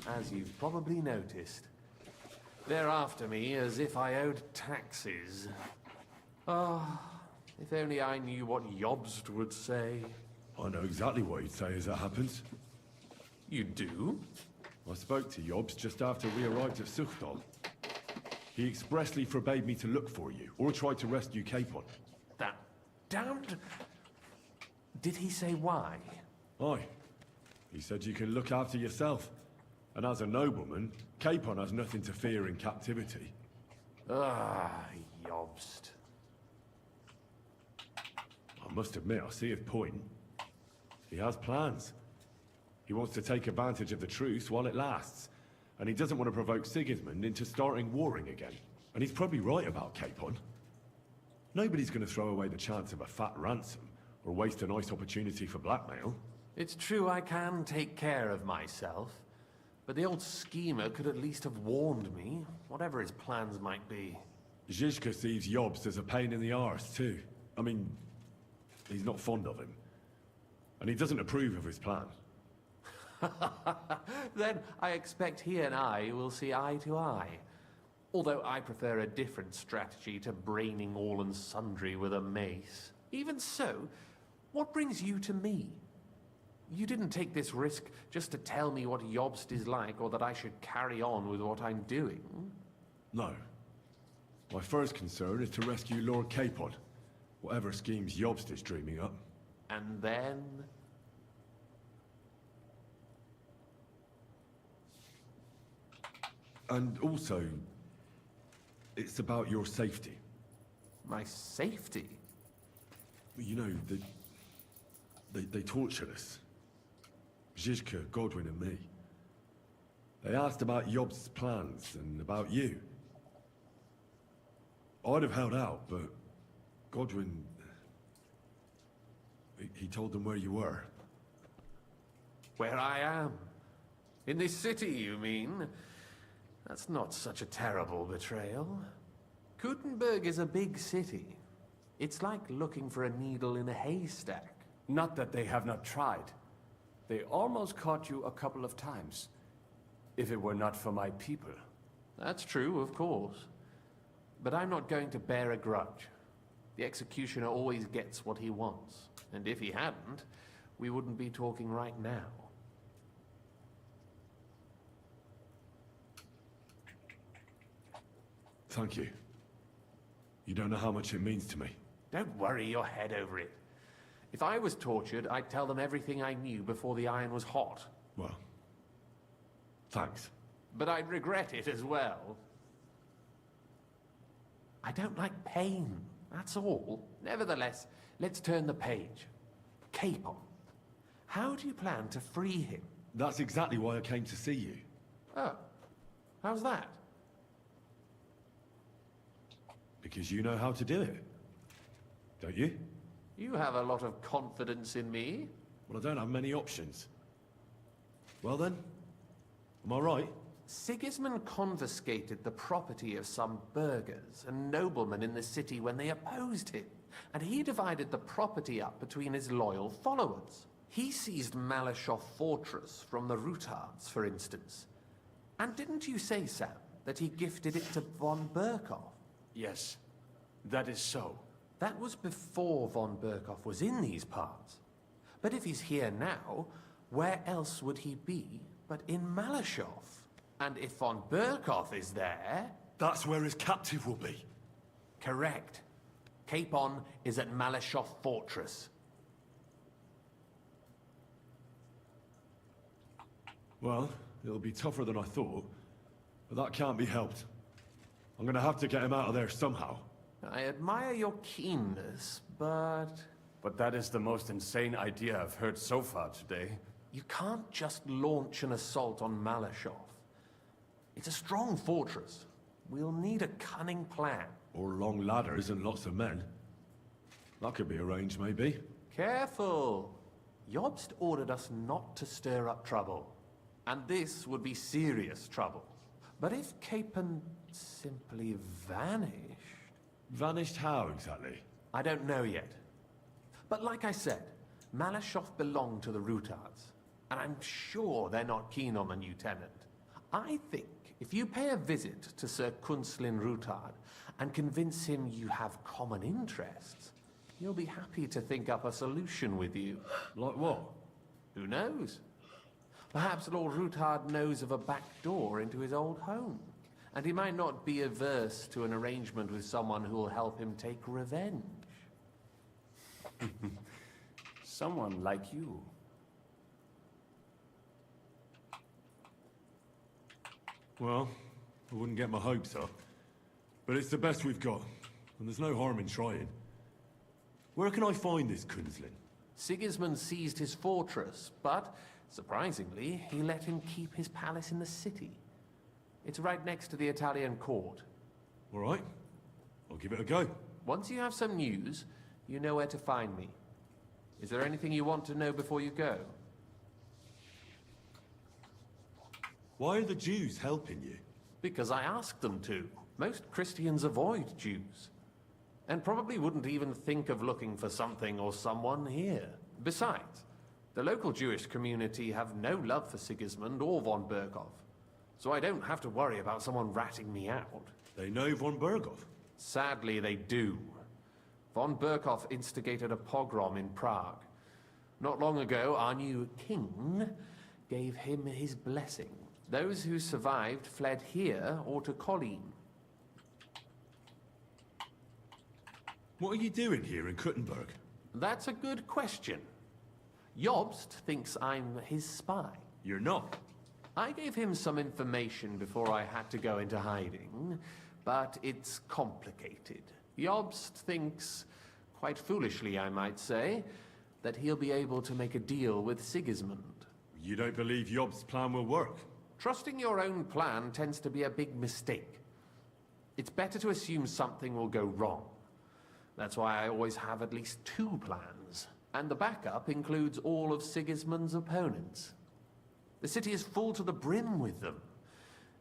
S11: as you've probably noticed. They're after me as if I owed taxes. Ah, if only I knew what Jobst would say.
S3: I know exactly what he'd say as that happens.
S11: You do?
S3: I spoke to Jobst just after we arrived at Suchdal. He expressly forbade me to look for you, or try to rescue Capon.
S11: That damned... Did he say why?
S3: Aye. He said you can look after yourself. And as a nobleman, Capon has nothing to fear in captivity.
S11: Ah, Jobst.
S3: I must admit, I see his point. He has plans. He wants to take advantage of the truce while it lasts. And he doesn't want to provoke Sigismund into starting warring again. And he's probably right about Capon. Nobody's going to throw away the chance of a fat ransom, or waste a nice opportunity for blackmail.
S11: It's true I can take care of myself. But the old schemer could at least have warned me, whatever his plans might be.
S3: Zizka sees Jobst as a pain in the arse, too. I mean, he's not fond of him. And he doesn't approve of his plan.
S11: Then I expect he and I will see eye to eye. Although I prefer a different strategy to braining all and sundry with a mace. Even so, what brings you to me? You didn't take this risk just to tell me what Jobst is like, or that I should carry on with what I'm doing.
S3: No. My first concern is to rescue Lord Capon, whatever schemes Jobst is dreaming up.
S11: And then...
S3: And also, it's about your safety.
S11: My safety?
S3: You know, they tortured us. Zizka, Godwin and me. They asked about Jobst's plans and about you. I'd have held out, but Godwin... He told them where you were.
S11: Where I am? In this city, you mean? That's not such a terrible betrayal. Kuttenberg is a big city. It's like looking for a needle in a haystack.
S6: Not that they have not tried. They almost caught you a couple of times. If it were not for my people.
S11: That's true, of course. But I'm not going to bear a grudge. The executioner always gets what he wants. And if he hadn't, we wouldn't be talking right now.
S3: Thank you. You don't know how much it means to me.
S11: Don't worry your head over it. If I was tortured, I'd tell them everything I knew before the iron was hot.
S3: Well, thanks.
S11: But I'd regret it as well. I don't like pain, that's all. Nevertheless, let's turn the page. Capon. How do you plan to free him?
S3: That's exactly why I came to see you.
S11: Oh, how's that?
S3: Because you know how to do it. Don't you?
S11: You have a lot of confidence in me.
S3: Well, I don't have many options. Well then, am I right?
S11: Sigismund confiscated the property of some burghers and noblemen in the city when they opposed him, and he divided the property up between his loyal followers. He seized Malashov Fortress from the Rutards, for instance. And didn't you say, Sam, that he gifted it to von Berkhoff?
S6: Yes, that is so.
S11: That was before von Berkhoff was in these parts. But if he's here now, where else would he be but in Malashov? And if von Berkhoff is there...
S3: That's where his captive will be.
S11: Correct. Capon is at Malashov Fortress.
S3: Well, it'll be tougher than I thought, but that can't be helped. I'm gonna have to get him out of there somehow.
S11: I admire your keenness, but...
S6: But that is the most insane idea I've heard so far today.
S11: You can't just launch an assault on Malashov. It's a strong fortress. We'll need a cunning plan.
S3: Or long ladders and lots of men. That could be arranged, maybe.
S11: Careful! Jobst ordered us not to stir up trouble. And this would be serious trouble. But if Capon simply vanished...
S3: Vanished how, exactly?
S11: I don't know yet. But like I said, Malashov belonged to the Rutards. And I'm sure they're not keen on the new tenant. I think if you pay a visit to Sir Kunslin Rutard and convince him you have common interests, he'll be happy to think up a solution with you.
S3: Like what?
S11: Who knows? Perhaps Lord Rutard knows of a back door into his old home. And he might not be averse to an arrangement with someone who will help him take revenge.
S6: Someone like you.
S3: Well, I wouldn't get my hopes up. But it's the best we've got, and there's no harm in trying. Where can I find this Kunslin?
S11: Sigismund seized his fortress, but, surprisingly, he let him keep his palace in the city. It's right next to the Italian court.
S3: All right. I'll give it a go.
S11: Once you have some news, you know where to find me. Is there anything you want to know before you go?
S3: Why are the Jews helping you?
S11: Because I asked them to. Most Christians avoid Jews. And probably wouldn't even think of looking for something or someone here. Besides, the local Jewish community have no love for Sigismund or von Berkhoff. So I don't have to worry about someone ratting me out.
S3: They know von Berkhoff?
S11: Sadly, they do. Von Berkhoff instigated a pogrom in Prague. Not long ago, our new king gave him his blessing. Those who survived fled here or to Kolin.
S3: What are you doing here in Kuttenberg?
S11: That's a good question. Jobst thinks I'm his spy.
S3: You're not.
S11: I gave him some information before I had to go into hiding, but it's complicated. Jobst thinks, quite foolishly I might say, that he'll be able to make a deal with Sigismund.
S3: You don't believe Jobst's plan will work?
S11: Trusting your own plan tends to be a big mistake. It's better to assume something will go wrong. That's why I always have at least 2 plans. And the backup includes all of Sigismund's opponents. The city is full to the brim with them.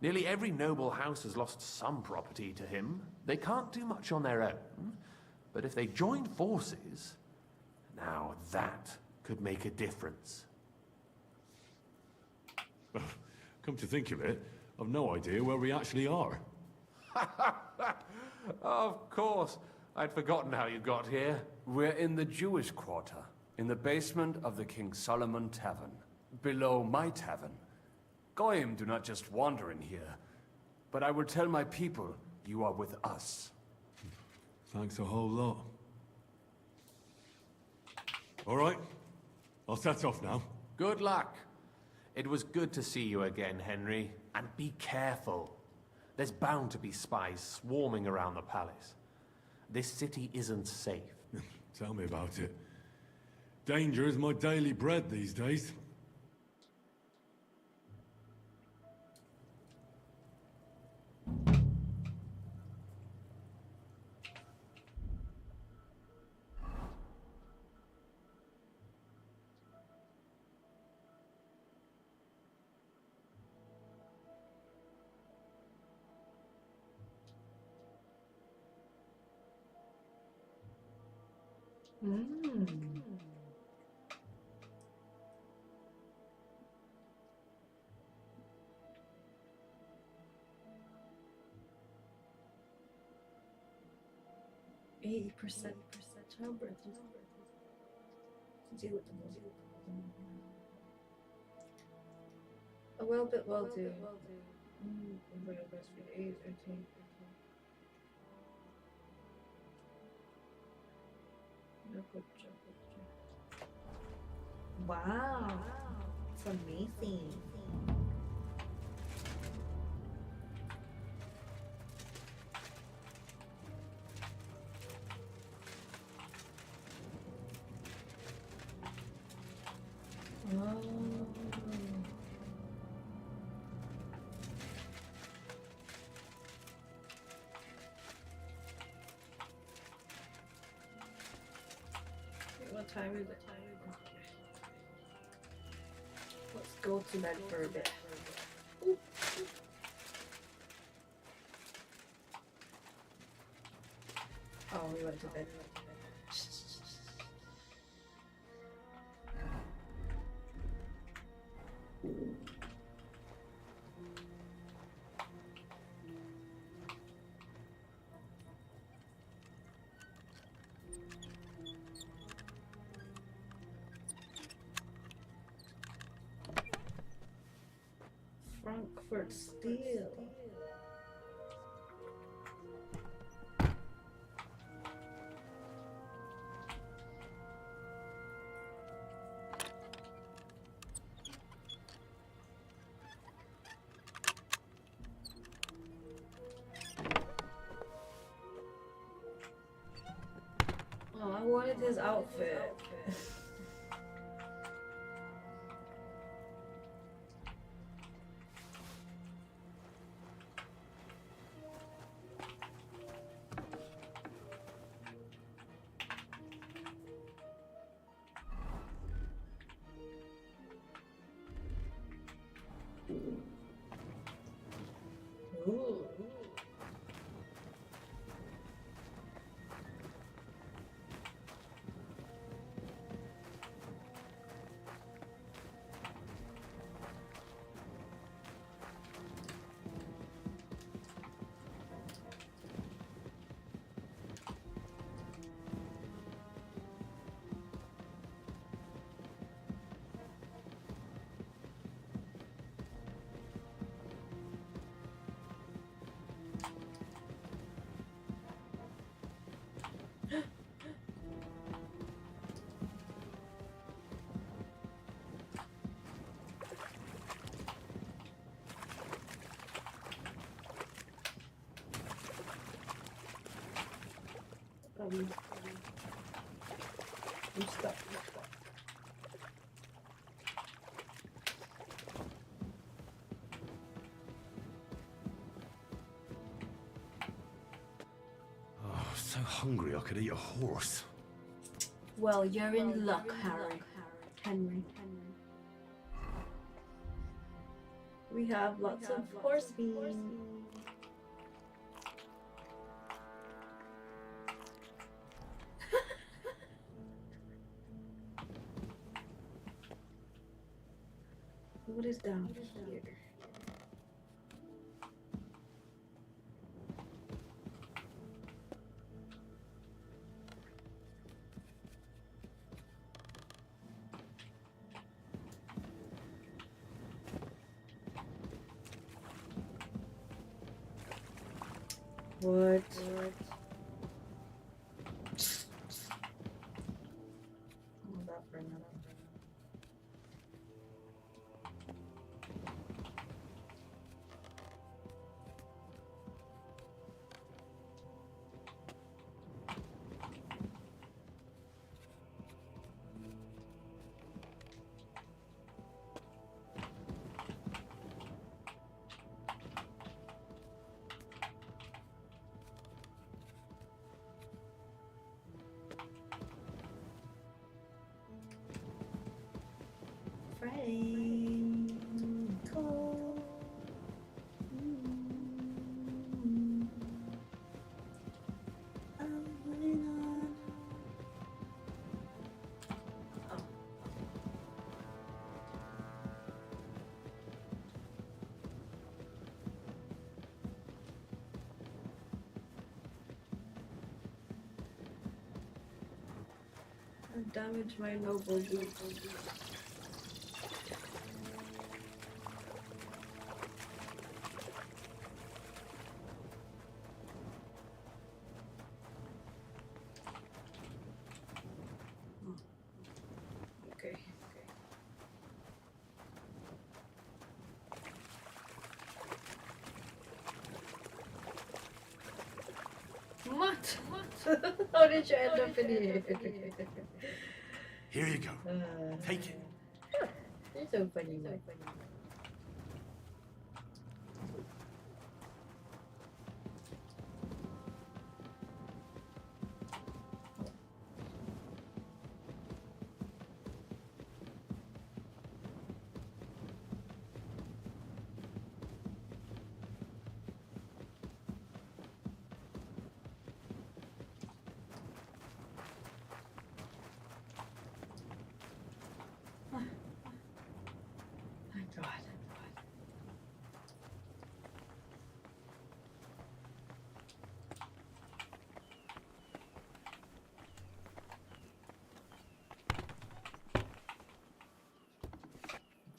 S11: Nearly every noble house has lost some property to him. They can't do much on their own, but if they join forces, now that could make a difference.
S3: Come to think of it, I've no idea where we actually are.
S11: Of course. I'd forgotten how you got here.
S6: We're in the Jewish quarter, in the basement of the King Solomon Tavern, below my tavern. Goyim do not just wander in here, but I will tell my people you are with us.
S3: Thanks a whole lot.
S9: All right. I'll set off now.
S11: Good luck. It was good to see you again, Henry. And be careful. There's bound to be spies swarming around the palace. This city isn't safe.
S9: Tell me about it. Danger is my daily bread these days.
S21: Mm. 80% childbirth. To deal with the most. A well bit well do. I'm gonna breastfeed 8, 13. No good job. Wow. It's amazing. Oh. Wait, what time is it? Let's go to bed for a bit. Ooh. Oh, we went to bed. Frankfurt Steel. Oh, I wanted his outfit. Ooh. I'm stuck.
S3: Oh, so hungry I could eat a horse.
S21: Well, you're in luck, Harry. Henry. We have lots of horse beans. What is down here? What? Oh, that for nothing. Friday, cold. I'm moving on. Oh. I damaged my noble boots. Okay. What? How did you end up in here?
S9: Here you go. Take it.
S21: You're so funny, though. My God.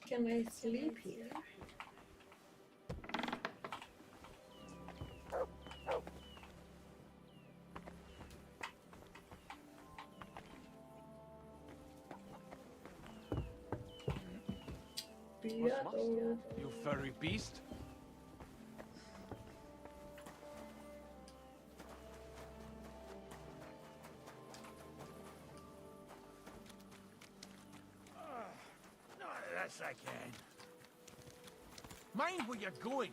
S21: Can I sleep here?
S6: You furry beast?
S7: Yes, I can. Mind where you're going.